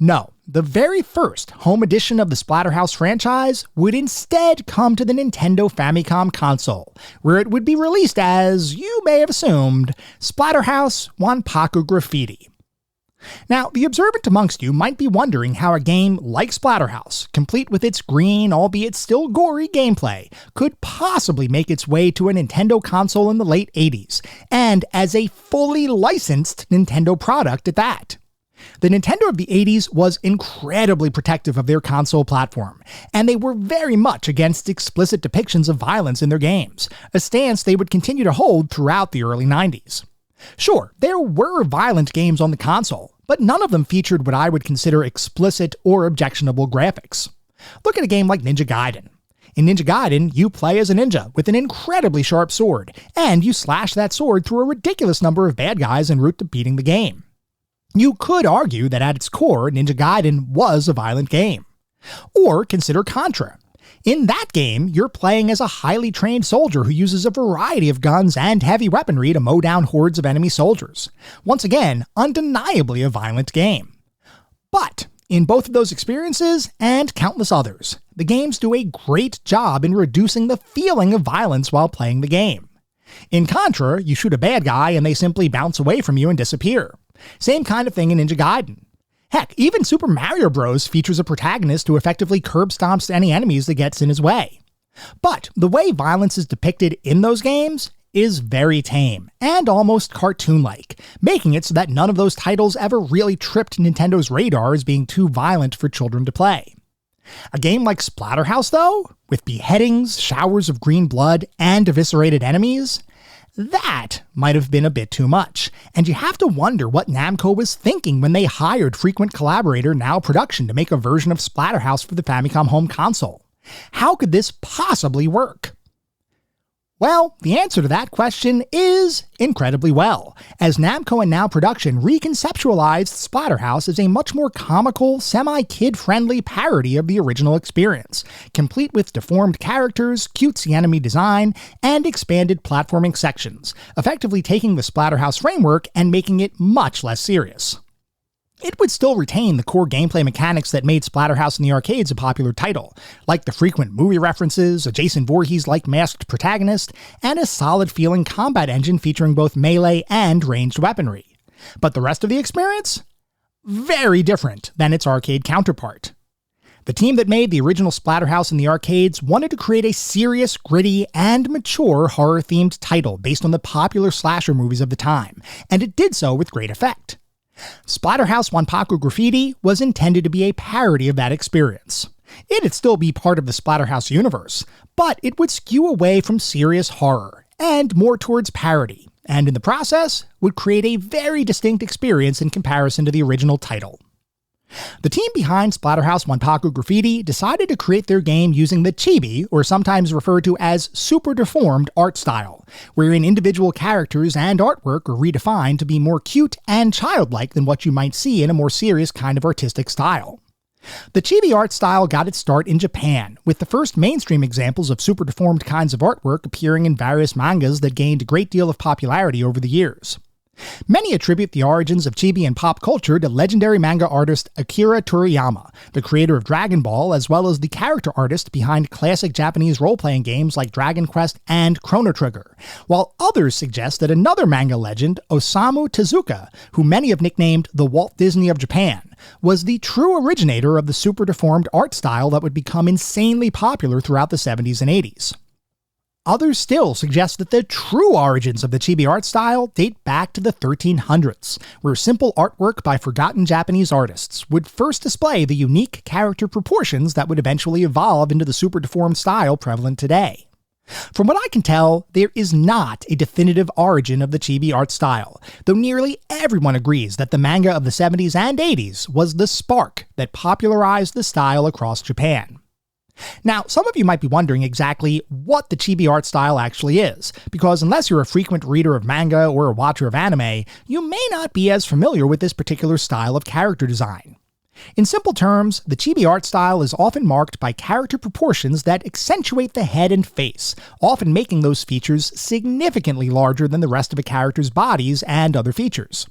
No, the very first home edition of the Splatterhouse franchise would instead come to the Nintendo Famicom console, where it would be released as, you may have assumed, Splatterhouse Wanpaku Graffiti. Now, the observant amongst you might be wondering how a game like Splatterhouse, complete with its green, albeit still gory gameplay, could possibly make its way to a Nintendo console in the late 80s, and as a fully licensed Nintendo product at that. The Nintendo of the 80s was incredibly protective of their console platform, and they were very much against explicit depictions of violence in their games, a stance they would continue to hold throughout the early 90s. Sure, there were violent games on the console, but none of them featured what I would consider explicit or objectionable graphics. Look at a game like Ninja Gaiden. In Ninja Gaiden, you play as a ninja with an incredibly sharp sword, and you slash that sword through a ridiculous number of bad guys en route to beating the game. You could argue that at its core, Ninja Gaiden was a violent game. Or consider Contra. In that game, you're playing as a highly trained soldier who uses a variety of guns and heavy weaponry to mow down hordes of enemy soldiers. Once again, undeniably a violent game. But in both of those experiences, and countless others, the games do a great job in reducing the feeling of violence while playing the game. In Contra, you shoot a bad guy and they simply bounce away from you and disappear. Same kind of thing in Ninja Gaiden. Heck, even Super Mario Bros. Features a protagonist who effectively curb stomps any enemies that gets in his way. But the way violence is depicted in those games is very tame and almost cartoon-like, making it so that none of those titles ever really tripped Nintendo's radar as being too violent for children to play. A game like Splatterhouse, though, with beheadings, showers of green blood, and eviscerated enemies, that might have been a bit too much, and you have to wonder what Namco was thinking when they hired frequent collaborator Now Production to make a version of Splatterhouse for the Famicom home console. How could this possibly work? Well, the answer to that question is incredibly well, as Namco and Now Production reconceptualized Splatterhouse as a much more comical, semi-kid-friendly parody of the original experience, complete with deformed characters, cutesy enemy design, and expanded platforming sections, effectively taking the Splatterhouse framework and making it much less serious. It would still retain the core gameplay mechanics that made Splatterhouse in the arcades a popular title, like the frequent movie references, a Jason Voorhees-like masked protagonist, and a solid-feeling combat engine featuring both melee and ranged weaponry. But the rest of the experience? Very different than its arcade counterpart. The team that made the original Splatterhouse in the arcades wanted to create a serious, gritty, and mature horror-themed title based on the popular slasher movies of the time, and it did so with great effect. Splatterhouse Wanpaku Graffiti was intended to be a parody of that experience. It'd still be part of the Splatterhouse universe, but it would skew away from serious horror, and more towards parody, and in the process, would create a very distinct experience in comparison to the original title. The team behind Splatterhouse Wanpaku Graffiti decided to create their game using the chibi, or sometimes referred to as super deformed, art style, wherein individual characters and artwork are redefined to be more cute and childlike than what you might see in a more serious kind of artistic style. The chibi art style got its start in Japan, with the first mainstream examples of super deformed kinds of artwork appearing in various mangas that gained a great deal of popularity over the years. Many attribute the origins of chibi and pop culture to legendary manga artist Akira Toriyama, the creator of Dragon Ball, as well as the character artist behind classic Japanese role-playing games like Dragon Quest and Chrono Trigger, while others suggest that another manga legend, Osamu Tezuka, who many have nicknamed the Walt Disney of Japan, was the true originator of the super deformed art style that would become insanely popular throughout the 70s and 80s. Others still suggest that the true origins of the chibi art style date back to the 1300s, where simple artwork by forgotten Japanese artists would first display the unique character proportions that would eventually evolve into the super deformed style prevalent today. From what I can tell, there is not a definitive origin of the chibi art style, though nearly everyone agrees that the manga of the 70s and 80s was the spark that popularized the style across Japan. Now, some of you might be wondering exactly what the chibi art style actually is, because unless you're a frequent reader of manga or a watcher of anime, you may not be as familiar with this particular style of character design. In simple terms, the chibi art style is often marked by character proportions that accentuate the head and face, often making those features significantly larger than the rest of a character's bodies and other features.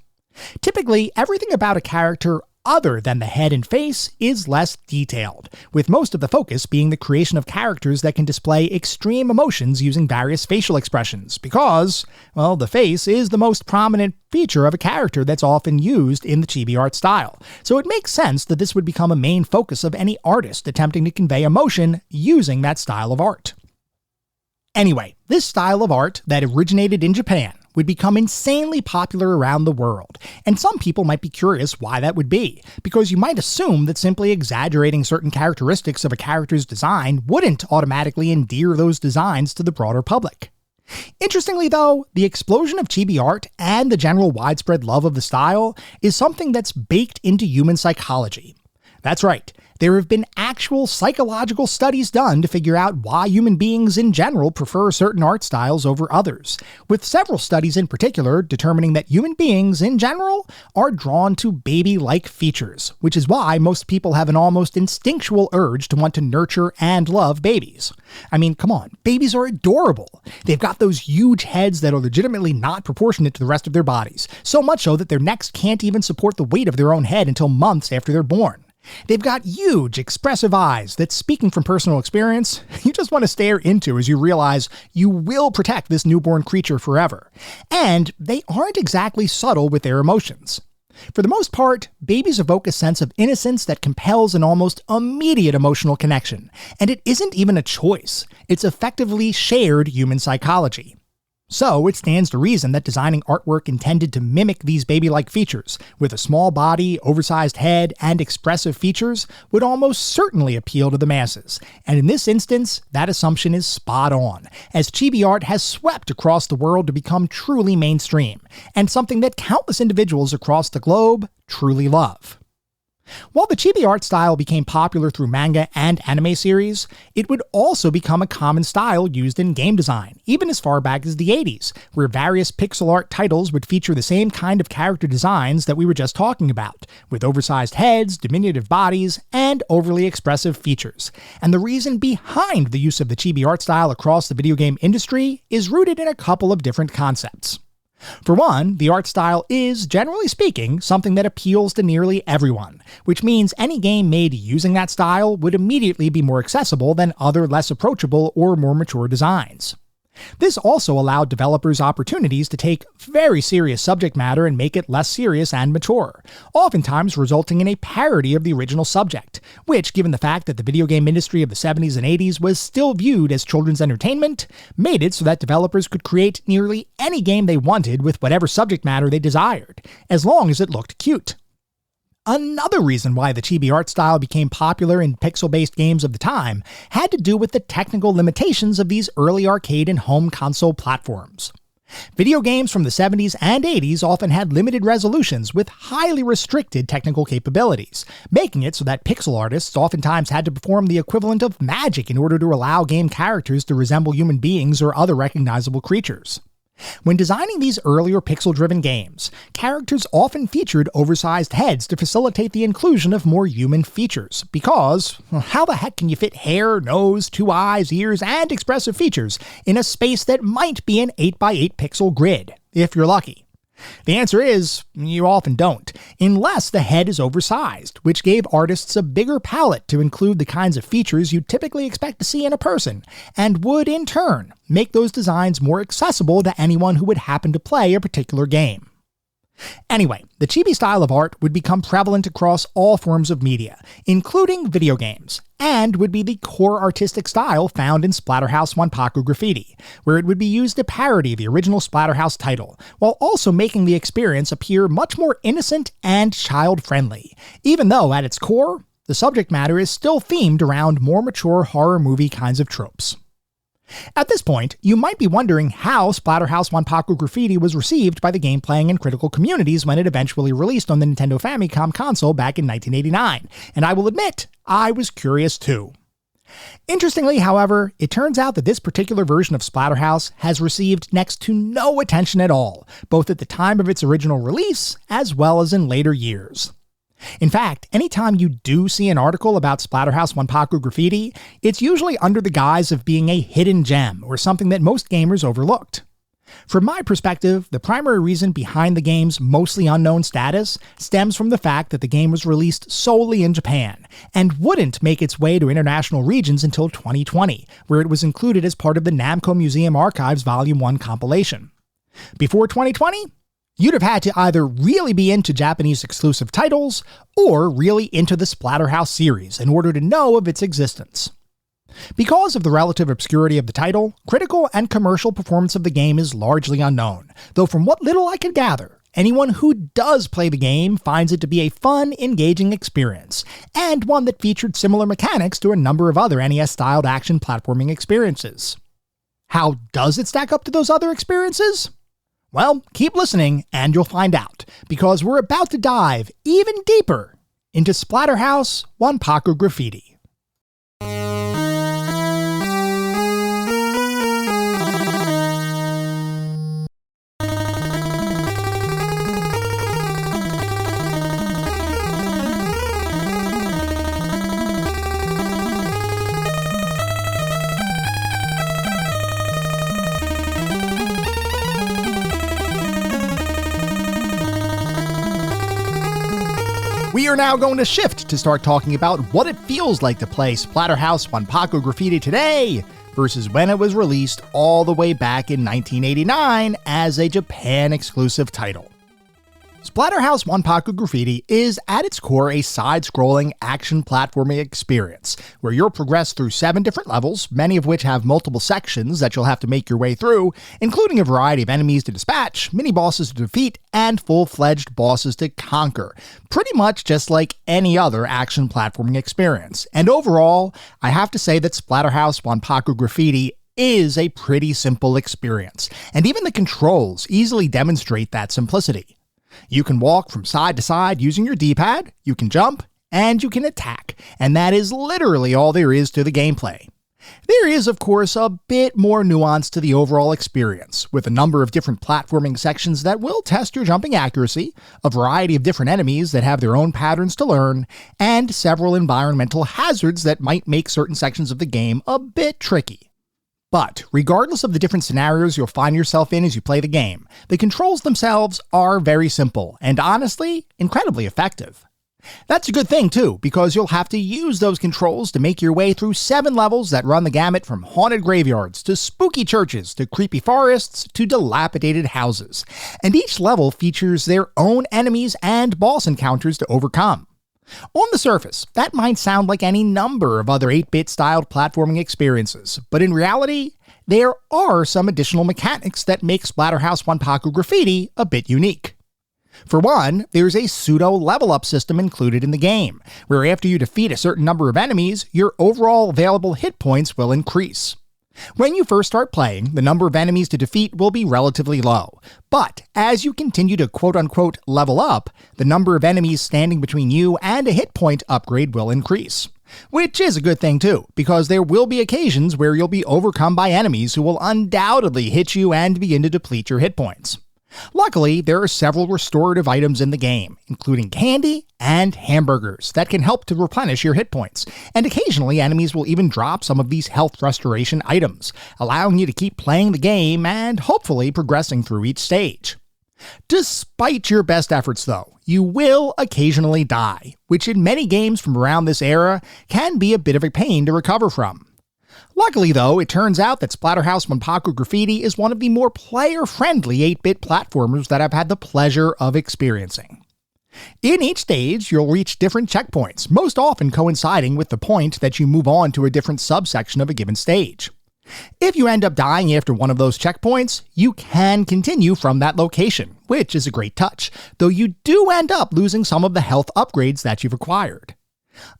Typically, everything about a character other than the head and face is less detailed, with most of the focus being the creation of characters that can display extreme emotions using various facial expressions, because, well, the face is the most prominent feature of a character that's often used in the chibi art style, so it makes sense that this would become a main focus of any artist attempting to convey emotion using that style of art. Anyway, this style of art that originated in Japan would become insanely popular around the world, and some people might be curious why that would be, because you might assume that simply exaggerating certain characteristics of a character's design wouldn't automatically endear those designs to the broader public. Interestingly though, the explosion of chibi art and the general widespread love of the style is something that's baked into human psychology. That's right, There have been actual psychological studies done to figure out why human beings in general prefer certain art styles over others, with several studies in particular determining that human beings in general are drawn to baby-like features, which is why most people have an almost instinctual urge to want to nurture and love babies. I mean, come on, babies are adorable. They've got those huge heads that are legitimately not proportionate to the rest of their bodies, so much so that their necks can't even support the weight of their own head until months after they're born. They've got huge, expressive eyes that, speaking from personal experience, you just want to stare into as you realize you will protect this newborn creature forever. And they aren't exactly subtle with their emotions. For the most part, babies evoke a sense of innocence that compels an almost immediate emotional connection. And it isn't even a choice. It's effectively shared human psychology. So it stands to reason that designing artwork intended to mimic these baby-like features, with a small body, oversized head, and expressive features, would almost certainly appeal to the masses. And in this instance, that assumption is spot on, as chibi art has swept across the world to become truly mainstream, and something that countless individuals across the globe truly love. While the chibi art style became popular through manga and anime series, it would also become a common style used in game design, even as far back as the 80s, where various pixel art titles would feature the same kind of character designs that we were just talking about, with oversized heads, diminutive bodies, and overly expressive features. And the reason behind the use of the chibi art style across the video game industry is rooted in a couple of different concepts. For one, the art style is, generally speaking, something that appeals to nearly everyone, which means any game made using that style would immediately be more accessible than other less approachable or more mature designs. This also allowed developers opportunities to take very serious subject matter and make it less serious and mature, oftentimes resulting in a parody of the original subject, which, given the fact that the video game industry of the 70s and 80s was still viewed as children's entertainment, made it so that developers could create nearly any game they wanted with whatever subject matter they desired, as long as it looked cute. Another reason why the chibi art style became popular in pixel-based games of the time had to do with the technical limitations of these early arcade and home console platforms. Video games from the 70s and 80s often had limited resolutions with highly restricted technical capabilities, making it so that pixel artists oftentimes had to perform the equivalent of magic in order to allow game characters to resemble human beings or other recognizable creatures. When designing these earlier pixel-driven games, characters often featured oversized heads to facilitate the inclusion of more human features, because how the heck can you fit hair, nose, 2 eyes, ears, and expressive features in a space that might be an 8x8 pixel grid, if you're lucky? The answer is, you often don't, unless the head is oversized, which gave artists a bigger palette to include the kinds of features you'd typically expect to see in a person, and would, in turn, make those designs more accessible to anyone who would happen to play a particular game. Anyway, the chibi style of art would become prevalent across all forms of media, including video games, and would be the core artistic style found in Splatterhouse Wanpaku Graffiti, where it would be used to parody the original Splatterhouse title, while also making the experience appear much more innocent and child-friendly, even though at its core, the subject matter is still themed around more mature horror movie kinds of tropes. At this point, you might be wondering how Splatterhouse Wanpaku Graffiti was received by the game-playing and critical communities when it eventually released on the Nintendo Famicom console back in 1989, and I will admit, I was curious too. Interestingly, however, it turns out that this particular version of Splatterhouse has received next to no attention at all, both at the time of its original release, as well as in later years. In fact, anytime you do see an article about Splatterhouse Wanpaku Graffiti, it's usually under the guise of being a hidden gem, or something that most gamers overlooked. From my perspective, the primary reason behind the game's mostly unknown status stems from the fact that the game was released solely in Japan, and wouldn't make its way to international regions until 2020, where it was included as part of the Namco Museum Archives Volume 1 compilation. Before 2020, you'd have had to either really be into Japanese exclusive titles, or really into the Splatterhouse series in order to know of its existence. Because of the relative obscurity of the title, critical and commercial performance of the game is largely unknown, though from what little I could gather, anyone who does play the game finds it to be a fun, engaging experience, and one that featured similar mechanics to a number of other NES-styled action platforming experiences. How does it stack up to those other experiences? Well, keep listening and you'll find out, because we're about to dive even deeper into Splatterhouse Wanpaku Graffiti. We are now going to shift to start talking about what it feels like to play Splatterhouse Wanpaku Graffiti today versus when it was released all the way back in 1989 as a Japan exclusive title. Splatterhouse Wanpaku Graffiti is at its core a side-scrolling action platforming experience where you'll progress through 7 different levels, many of which have multiple sections that you'll have to make your way through, including a variety of enemies to dispatch, mini-bosses to defeat, and full-fledged bosses to conquer. Pretty much just like any other action platforming experience. And overall, I have to say that Splatterhouse Wanpaku Graffiti is a pretty simple experience, and even the controls easily demonstrate that simplicity. You can walk from side to side using your D-pad, you can jump, and you can attack, and that is literally all there is to the gameplay. There is, of course, a bit more nuance to the overall experience, with a number of different platforming sections that will test your jumping accuracy, a variety of different enemies that have their own patterns to learn, and several environmental hazards that might make certain sections of the game a bit tricky. But regardless of the different scenarios you'll find yourself in as you play the game, the controls themselves are very simple and honestly, incredibly effective. That's a good thing too, because you'll have to use those controls to make your way through 7 levels that run the gamut from haunted graveyards to spooky churches to creepy forests to dilapidated houses. And each level features their own enemies and boss encounters to overcome. On the surface, that might sound like any number of other 8-bit styled platforming experiences, but in reality, there are some additional mechanics that make Splatterhouse Wanpaku Graffiti a bit unique. For one, there's a pseudo level up system included in the game, where after you defeat a certain number of enemies, your overall available hit points will increase. When you first start playing, the number of enemies to defeat will be relatively low, but as you continue to quote-unquote level up, the number of enemies standing between you and a hit point upgrade will increase. Which is a good thing too, because there will be occasions where you'll be overcome by enemies who will undoubtedly hit you and begin to deplete your hit points. Luckily, there are several restorative items in the game, including candy and hamburgers that can help to replenish your hit points, and occasionally enemies will even drop some of these health restoration items, allowing you to keep playing the game and hopefully progressing through each stage. Despite your best efforts though, you will occasionally die, which in many games from around this era can be a bit of a pain to recover from. Luckily though, it turns out that Splatterhouse Wanpaku Graffiti is one of the more player-friendly 8-bit platformers that I've had the pleasure of experiencing. In each stage, you'll reach different checkpoints, most often coinciding with the point that you move on to a different subsection of a given stage. If you end up dying after one of those checkpoints, you can continue from that location, which is a great touch, though you do end up losing some of the health upgrades that you've acquired.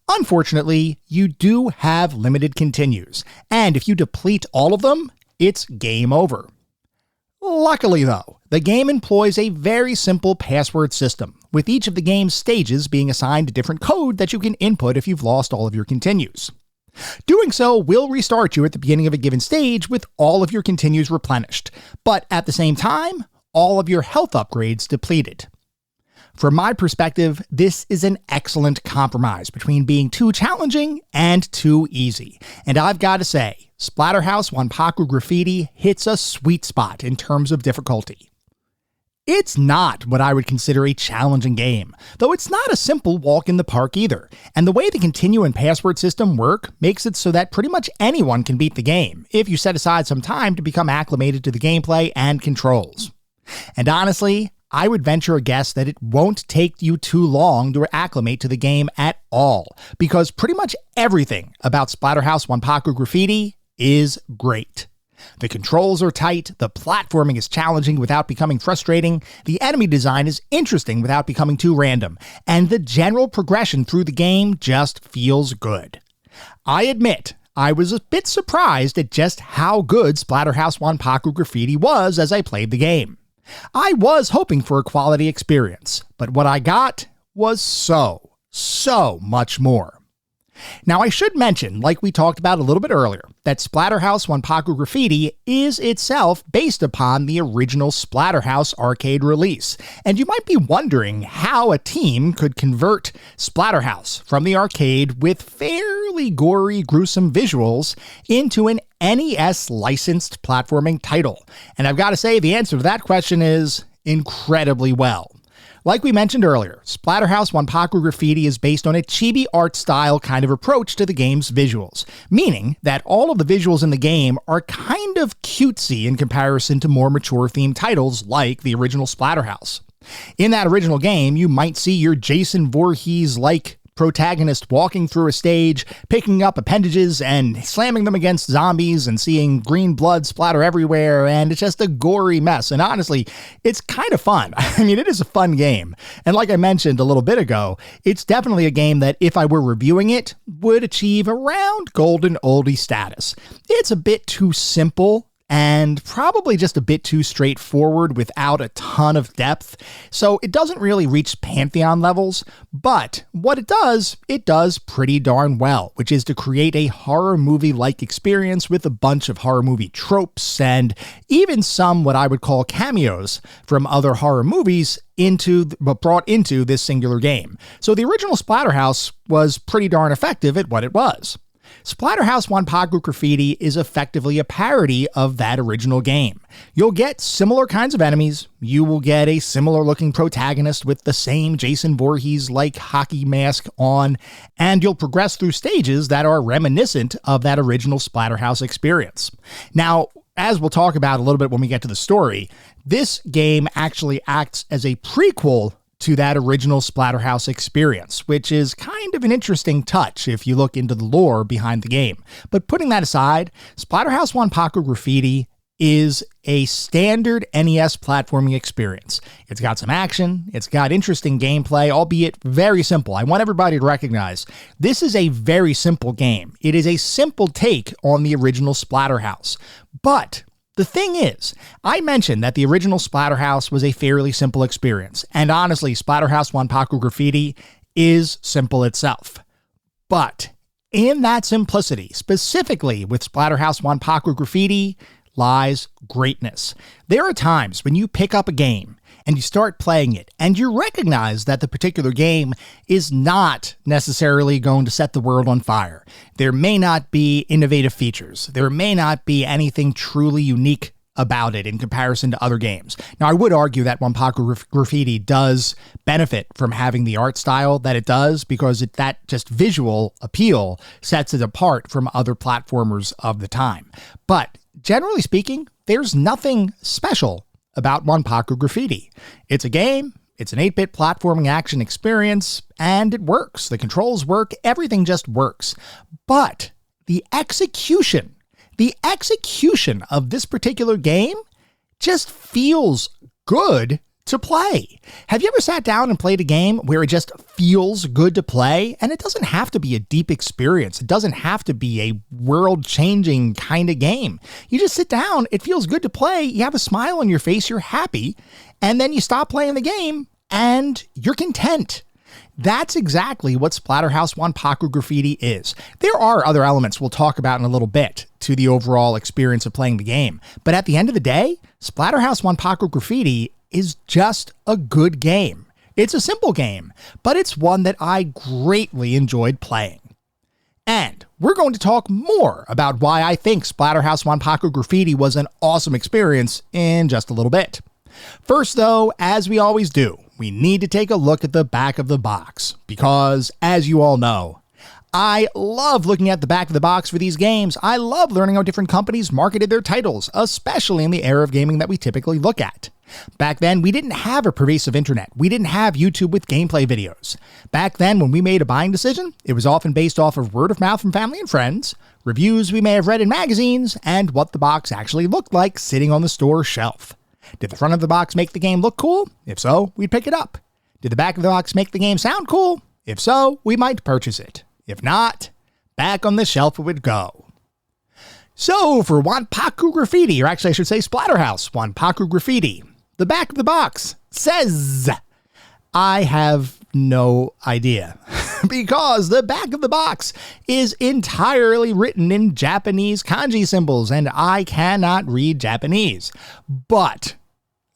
Unfortunately, you do have limited continues, and if you deplete all of them, it's game over. Luckily though, the game employs a very simple password system, with each of the game's stages being assigned a different code that you can input if you've lost all of your continues. Doing so will restart you at the beginning of a given stage with all of your continues replenished, but at the same time, all of your health upgrades depleted. From my perspective, this is an excellent compromise between being too challenging and too easy. And I've got to say, Splatterhouse Wanpaku Graffiti hits a sweet spot in terms of difficulty. It's not what I would consider a challenging game, though it's not a simple walk in the park either, and the way the continue and password system work makes it so that pretty much anyone can beat the game, if you set aside some time to become acclimated to the gameplay and controls. And honestly, I would venture a guess that it won't take you too long to acclimate to the game at all, because pretty much everything about Splatterhouse Wanpaku Graffiti is great. The controls are tight, the platforming is challenging without becoming frustrating, the enemy design is interesting without becoming too random, and the general progression through the game just feels good. I admit, I was a bit surprised at just how good Splatterhouse Wanpaku Graffiti was as I played the game. I was hoping for a quality experience, but what I got was so so much more. Now, I should mention, like we talked about a little bit earlier, that Splatterhouse Wanpaku Graffiti is itself based upon the original Splatterhouse arcade release. And you might be wondering how a team could convert Splatterhouse from the arcade with fairly gory, gruesome visuals into an NES licensed platforming title. And I've got to say, the answer to that question is incredibly well. Like we mentioned earlier, Splatterhouse Wanpaku Graffiti is based on a chibi art style kind of approach to the game's visuals, meaning that all of the visuals in the game are kind of cutesy in comparison to more mature themed titles like the original Splatterhouse. In that original game, you might see your Jason Voorhees-like protagonist walking through a stage, picking up appendages and slamming them against zombies and seeing green blood splatter everywhere, and it's just a gory mess. And honestly, it's kind of fun. I mean, it is a fun game. And like I mentioned a little bit ago, it's definitely a game that if I were reviewing it, would achieve around golden oldie status. It's a bit too simple and probably just a bit too straightforward without a ton of depth, so it doesn't really reach Pantheon levels, but what it does pretty darn well, which is to create a horror movie-like experience with a bunch of horror movie tropes and even some what I would call cameos from other horror movies brought into this singular game. So the original Splatterhouse was pretty darn effective at what it was. Splatterhouse Wanpaku Graffiti is effectively a parody of that original game. You'll get similar kinds of enemies, you will get a similar looking protagonist with the same Jason Voorhees-like hockey mask on, and you'll progress through stages that are reminiscent of that original Splatterhouse experience. Now, as we'll talk about a little bit when we get to the story, this game actually acts as a prequel to that original Splatterhouse experience, which is kind of an interesting touch if you look into the lore behind the game. But putting that aside, Splatterhouse Wanpaku Graffiti is a standard NES platforming experience. It's got some action, it's got interesting gameplay, albeit very simple. I want everybody to recognize this is a very simple game. It is a simple take on the original Splatterhouse. But the thing is, I mentioned that the original Splatterhouse was a fairly simple experience, and honestly, Splatterhouse Wanpaku Graffiti is simple itself. But in that simplicity, specifically with Splatterhouse Wanpaku Graffiti, lies greatness. There are times when you pick up a game and you start playing it, and you recognize that the particular game is not necessarily going to set the world on fire. There may not be innovative features. There may not be anything truly unique about it in comparison to other games. Now, I would argue that Wanpaku Graffiti does benefit from having the art style that it does, because that just visual appeal sets it apart from other platformers of the time. But generally speaking, there's nothing special about Wanpaku Graffiti. It's a game, it's an 8-bit platforming action experience, and it works. The controls work, everything just works. But the execution of this particular game just feels good to play. Have you ever sat down and played a game where it just feels good to play? And it doesn't have to be a deep experience. It doesn't have to be a world-changing kind of game. You just sit down, it feels good to play, you have a smile on your face, you're happy, and then you stop playing the game and you're content. That's exactly what Splatterhouse Wanpaku Graffiti is. There are other elements we'll talk about in a little bit to the overall experience of playing the game, but at the end of the day, Splatterhouse Wanpaku Graffiti is just a good game. It's a simple game, but it's one that I greatly enjoyed playing. And we're going to talk more about why I think Splatterhouse Wanpaku Graffiti was an awesome experience in just a little bit. First though, as we always do, we need to take a look at the back of the box, because as you all know, I love looking at the back of the box for these games. I love learning how different companies marketed their titles, especially in the era of gaming that we typically look at. Back then, we didn't have a pervasive internet. We didn't have YouTube with gameplay videos. Back then, when we made a buying decision, it was often based off of word of mouth from family and friends, reviews we may have read in magazines, and what the box actually looked like sitting on the store shelf. Did the front of the box make the game look cool? If so, we'd pick it up. Did the back of the box make the game sound cool? If so, we might purchase it. If not, back on the shelf it would go. So for Wanpaku Graffiti, or actually I should say Splatterhouse Wanpaku Graffiti, the back of the box says, I have no idea. because the back of the box is entirely written in Japanese kanji symbols, and I cannot read Japanese. But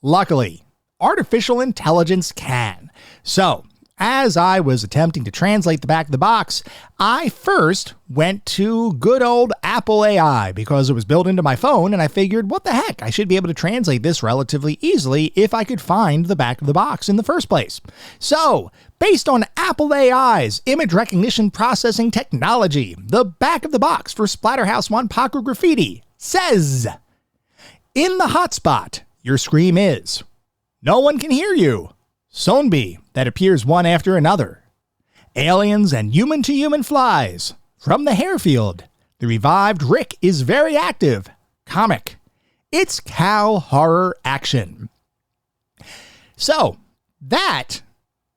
luckily, artificial intelligence can. So, as I was attempting to translate the back of the box, I first went to good old Apple AI because it was built into my phone, and I figured, what the heck, I should be able to translate this relatively easily if I could find the back of the box in the first place. So, based on Apple AI's image recognition processing technology, the back of the box for Splatterhouse Wanpaku Graffiti says, "In the hotspot, your scream is, no one can hear you. Sonbi that appears one after another. Aliens and human-to-human flies. From the hairfield, the revived Rick is very active. Comic. It's cow horror action." So, that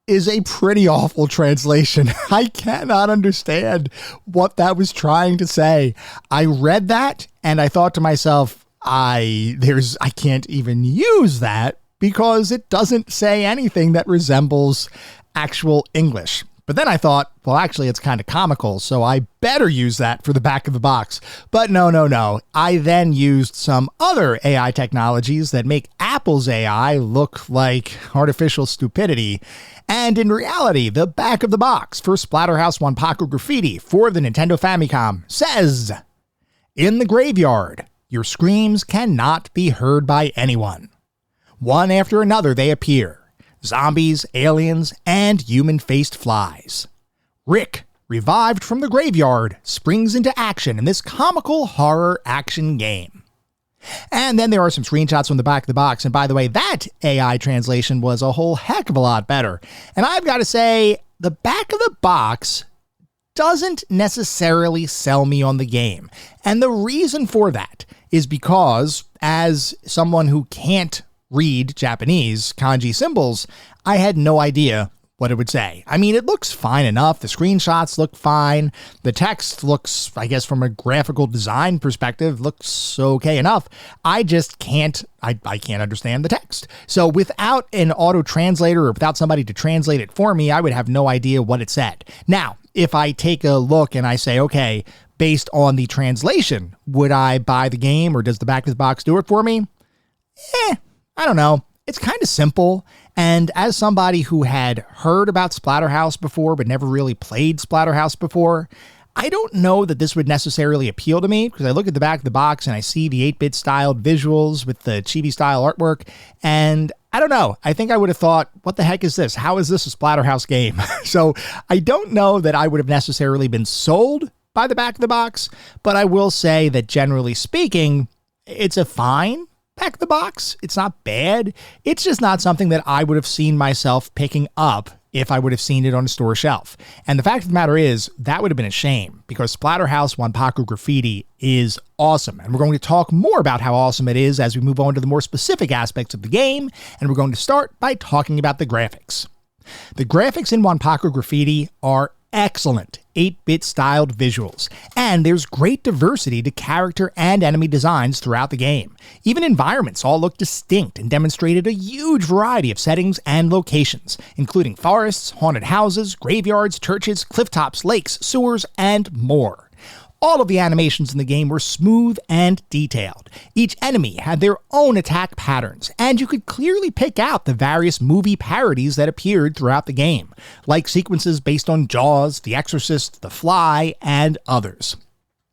is a pretty awful translation. I cannot understand what that was trying to say. I read that and I thought to myself, I can't even use that, because it doesn't say anything that resembles actual English. But then I thought, well, actually, it's kind of comical, so I better use that for the back of the box. But no. I then used some other AI technologies that make Apple's AI look like artificial stupidity. And in reality, the back of the box for Splatterhouse Wanpaku Graffiti for the Nintendo Famicom says, "In the graveyard, your screams cannot be heard by anyone. One after another they appear. Zombies, aliens, and human-faced flies. Rick, revived from the graveyard, springs into action in this comical horror action game." And then there are some screenshots from the back of the box. And by the way, that AI translation was a whole heck of a lot better. And I've got to say, the back of the box doesn't necessarily sell me on the game. And the reason for that is because, as someone who can't read Japanese kanji symbols, I had no idea what it would say. I mean, it looks fine enough. The screenshots look fine. The text looks, I guess, from a graphical design perspective, looks okay enough. I just can't understand the text. So without an auto translator or without somebody to translate it for me, I would have no idea what it said. Now, if I take a look and I say, okay, based on the translation, would I buy the game, or does the back of the box do it for me? I don't know. It's kind of simple, and as somebody who had heard about Splatterhouse before but never really played Splatterhouse before, I don't know that this would necessarily appeal to me, because I look at the back of the box and I see the 8-bit styled visuals with the chibi-style artwork, and I don't know. I think I would have thought, what the heck is this? How is this a Splatterhouse game? So I don't know that I would have necessarily been sold by the back of the box, but I will say that generally speaking, it's a fine back of the box. It's not bad. It's just not something that I would have seen myself picking up if I would have seen it on a store shelf. And the fact of the matter is, that would have been a shame, because Splatterhouse Wanpaku Graffiti is awesome. And we're going to talk more about how awesome it is as we move on to the more specific aspects of the game. And we're going to start by talking about the graphics. The graphics in Wanpaku Graffiti are excellent 8-bit styled visuals, and there's great diversity to character and enemy designs throughout the game. Even environments all look distinct and demonstrated a huge variety of settings and locations, including forests, haunted houses, graveyards, churches, clifftops, lakes, sewers, and more. All of the animations in the game were smooth and detailed. Each enemy had their own attack patterns, and you could clearly pick out the various movie parodies that appeared throughout the game, like sequences based on Jaws, The Exorcist, The Fly, and others.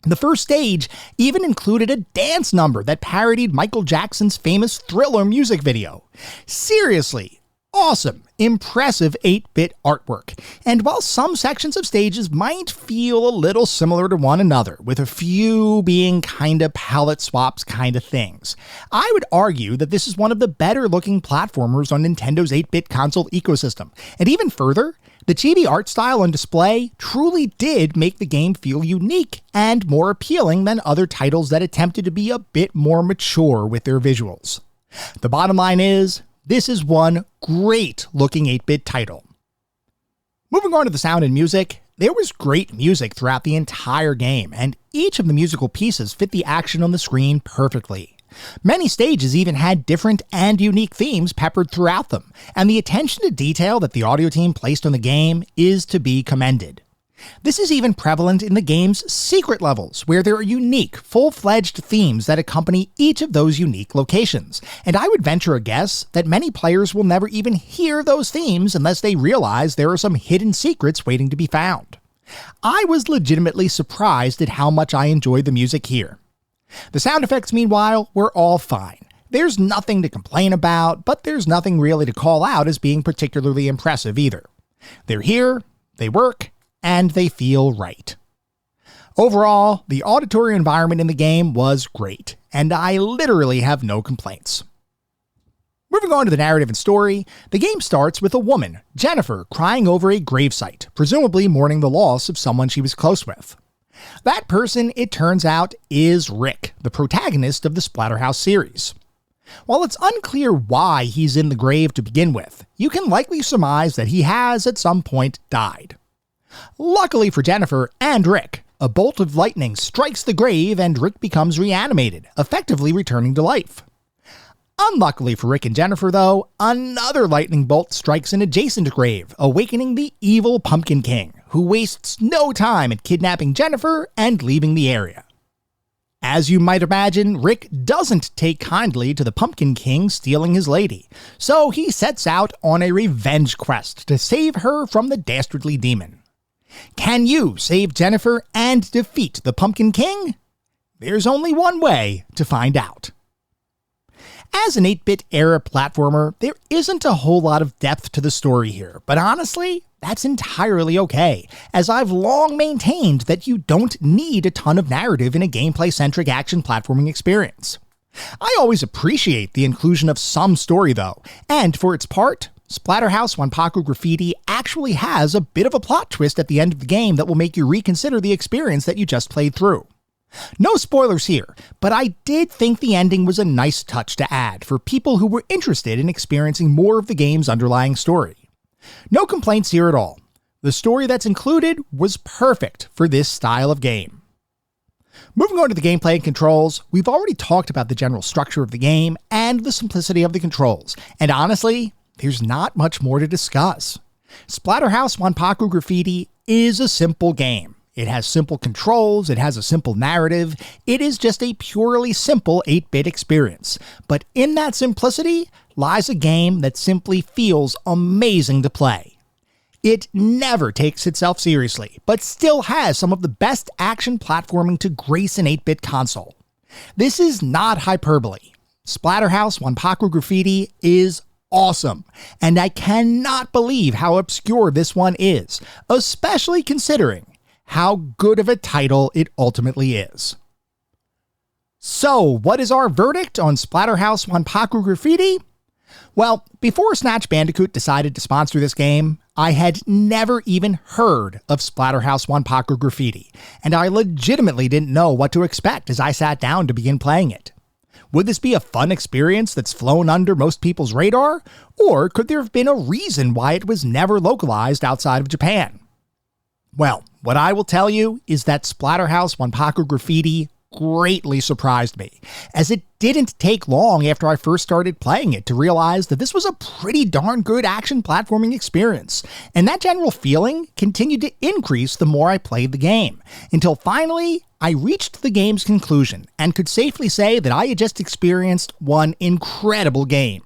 The first stage even included a dance number that parodied Michael Jackson's famous Thriller music video. Seriously, awesome, impressive 8-bit artwork. And while some sections of stages might feel a little similar to one another, with a few being kinda palette swaps kinda things, I would argue that this is one of the better looking platformers on Nintendo's 8-bit console ecosystem. And even further, the chibi art style on display truly did make the game feel unique and more appealing than other titles that attempted to be a bit more mature with their visuals. The bottom line is, this is one great looking 8-bit title. Moving on to the sound and music, there was great music throughout the entire game, and each of the musical pieces fit the action on the screen perfectly. Many stages even had different and unique themes peppered throughout them, and the attention to detail that the audio team placed on the game is to be commended. This is even prevalent in the game's secret levels, where there are unique, full-fledged themes that accompany each of those unique locations, and I would venture a guess that many players will never even hear those themes unless they realize there are some hidden secrets waiting to be found. I was legitimately surprised at how much I enjoyed the music here. The sound effects, meanwhile, were all fine. There's nothing to complain about, but there's nothing really to call out as being particularly impressive either. They're here, they work, and they feel right. Overall, the auditory environment in the game was great, and I literally have no complaints. Moving on to the narrative and story, the game starts with a woman, Jennifer, crying over a gravesite, presumably mourning the loss of someone she was close with. That person, it turns out, is Rick, the protagonist of the Splatterhouse series. While it's unclear why he's in the grave to begin with, you can likely surmise that he has at some point died. Luckily for Jennifer and Rick, a bolt of lightning strikes the grave and Rick becomes reanimated, effectively returning to life. Unluckily for Rick and Jennifer, though, another lightning bolt strikes an adjacent grave, awakening the evil Pumpkin King, who wastes no time at kidnapping Jennifer and leaving the area. As you might imagine, Rick doesn't take kindly to the Pumpkin King stealing his lady, so he sets out on a revenge quest to save her from the dastardly demon. Can you save Jennifer and defeat the Pumpkin King? There's only one way to find out. As an 8-bit era platformer, there isn't a whole lot of depth to the story here, but honestly, that's entirely okay, as I've long maintained that you don't need a ton of narrative in a gameplay-centric action platforming experience. I always appreciate the inclusion of some story though, and for its part, Splatterhouse Wanpaku Graffiti actually has a bit of a plot twist at the end of the game that will make you reconsider the experience that you just played through. No spoilers here, but I did think the ending was a nice touch to add for people who were interested in experiencing more of the game's underlying story. No complaints here at all. The story that's included was perfect for this style of game. Moving on to the gameplay and controls, we've already talked about the general structure of the game and the simplicity of the controls, and honestly, there's not much more to discuss. Splatterhouse Wanpaku Graffiti is a simple game. It has simple controls, it has a simple narrative, it is just a purely simple 8-bit experience. But in that simplicity lies a game that simply feels amazing to play. It never takes itself seriously, but still has some of the best action platforming to grace an 8-bit console. This is not hyperbole. Splatterhouse Wanpaku Graffiti is awesome, and I cannot believe how obscure this one is, especially considering how good of a title it ultimately is. So, what is our verdict on Splatterhouse Wanpaku Graffiti? Well, before Snatch Bandicoot decided to sponsor this game, I had never even heard of Splatterhouse Wanpaku Graffiti, and I legitimately didn't know what to expect as I sat down to begin playing it. Would this be a fun experience that's flown under most people's radar, or could there have been a reason why it was never localized outside of Japan? Well, what I will tell you is that Splatterhouse Wanpaku Graffiti greatly surprised me, as it didn't take long after I first started playing it to realize that this was a pretty darn good action platforming experience, and that general feeling continued to increase the more I played the game, until finally I reached the game's conclusion and could safely say that I had just experienced one incredible game.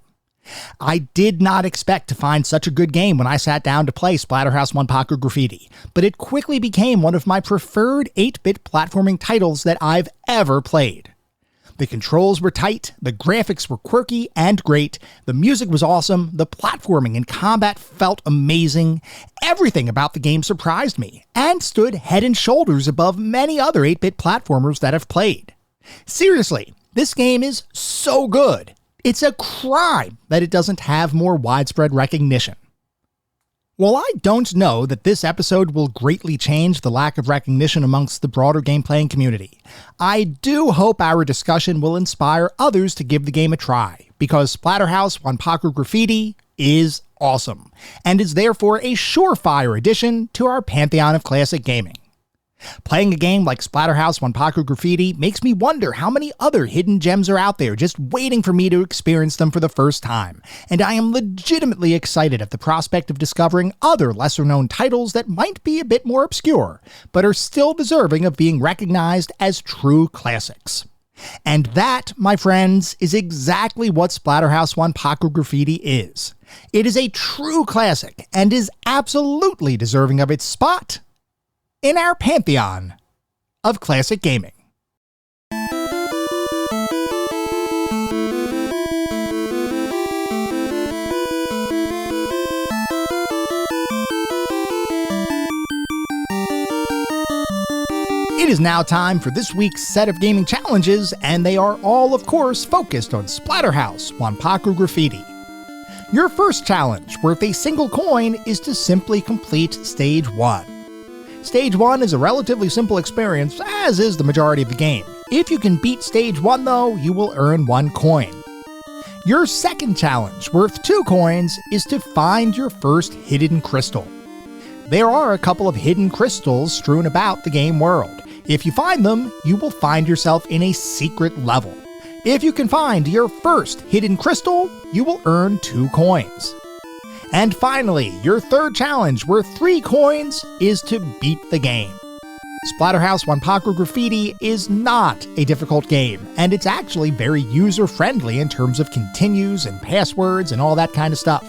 I did not expect to find such a good game when I sat down to play Splatterhouse Wanpaku Graffiti, but it quickly became one of my preferred 8-bit platforming titles that I've ever played. The controls were tight, the graphics were quirky and great, the music was awesome, the platforming and combat felt amazing, everything about the game surprised me, and stood head and shoulders above many other 8-bit platformers that I've played. Seriously, this game is so good. It's a crime that it doesn't have more widespread recognition. While I don't know that this episode will greatly change the lack of recognition amongst the broader game-playing community, I do hope our discussion will inspire others to give the game a try, because Splatterhouse Wanpaku Graffiti is awesome, and is therefore a surefire addition to our pantheon of classic gaming. Playing a game like Splatterhouse Wanpaku Graffiti makes me wonder how many other hidden gems are out there just waiting for me to experience them for the first time, and I am legitimately excited at the prospect of discovering other lesser-known titles that might be a bit more obscure, but are still deserving of being recognized as true classics. And that, my friends, is exactly what Splatterhouse Wanpaku Graffiti is. It is a true classic, and is absolutely deserving of its spot in our pantheon of classic gaming. It is now time for this week's set of gaming challenges, and they are all, of course, focused on Splatterhouse Wanpaku Graffiti. Your first challenge, worth a single coin, is to simply complete Stage 1. Stage 1 is a relatively simple experience, as is the majority of the game. If you can beat Stage 1 though, you will earn 1 coin. Your second challenge, worth 2 coins, is to find your first hidden crystal. There are a couple of hidden crystals strewn about the game world. If you find them, you will find yourself in a secret level. If you can find your first hidden crystal, you will earn 2 coins. And finally, your third challenge, worth 3 coins, is to beat the game. Splatterhouse Wanpaku Graffiti is not a difficult game, and it's actually very user-friendly in terms of continues and passwords and all that kind of stuff.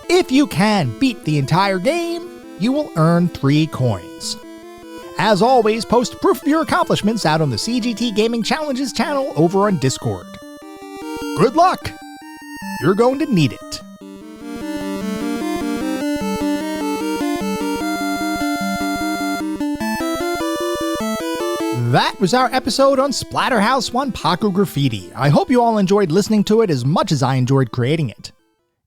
If you can beat the entire game, you will earn 3 coins. As always, post proof of your accomplishments out on the CGT Gaming Challenges channel over on Discord. Good luck! You're going to need it. That was our episode on Splatterhouse Wanpaku Graffiti. I hope you all enjoyed listening to it as much as I enjoyed creating it.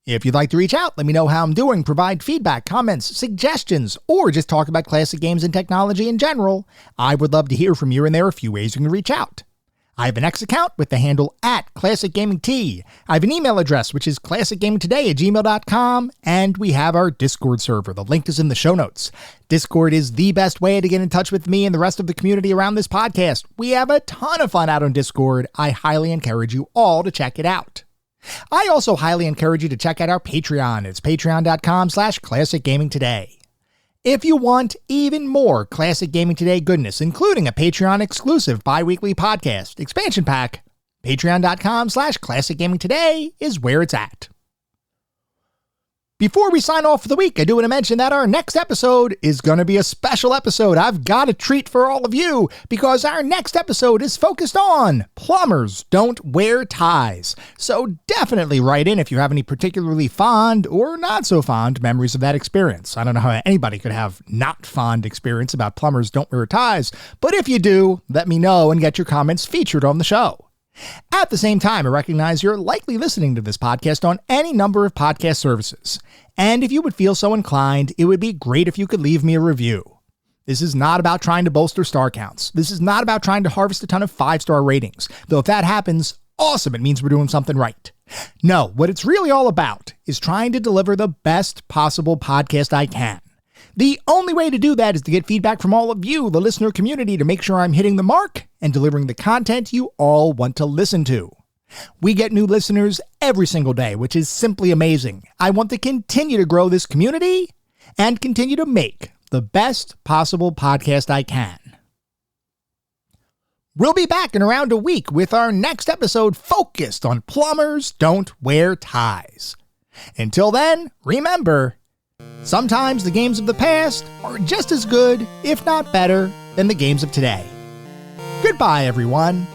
If you'd like to reach out, let me know how I'm doing, provide feedback, comments, suggestions, or just talk about classic games and technology in general, I would love to hear from you, and there are a few ways you can reach out. I have an X account with the handle @ClassicGamingT. I have an email address, which is classicgamingtoday@gmail.com, and we have our Discord server. The link is in the show notes. Discord is the best way to get in touch with me and the rest of the community around this podcast. We have a ton of fun out on Discord. I highly encourage you all to check it out. I also highly encourage you to check out our Patreon. It's patreon.com/ClassicGamingToday. If you want even more Classic Gaming Today goodness, including a Patreon-exclusive bi-weekly podcast expansion pack, patreon.com/ClassicGamingToday is where it's at. Before we sign off for the week, I do want to mention that our next episode is going to be a special episode. I've got a treat for all of you, because our next episode is focused on plumbers don't wear ties. So definitely write in if you have any particularly fond or not so fond memories of that experience. I don't know how anybody could have not fond experience about plumbers don't wear ties, but if you do, let me know and get your comments featured on the show. At the same time, I recognize you're likely listening to this podcast on any number of podcast services, and if you would feel so inclined, it would be great if you could leave me a review. This is not about trying to bolster star counts. This is not about trying to harvest a ton of 5-star ratings, though if that happens, awesome, it means we're doing something right. No, what it's really all about is trying to deliver the best possible podcast I can. The only way to do that is to get feedback from all of you, the listener community, to make sure I'm hitting the mark and delivering the content you all want to listen to. We get new listeners every single day, which is simply amazing. I want to continue to grow this community and continue to make the best possible podcast I can. We'll be back in around a week with our next episode focused on plumbers don't wear ties. Until then, remember, sometimes the games of the past are just as good, if not better, than the games of today. Goodbye, everyone.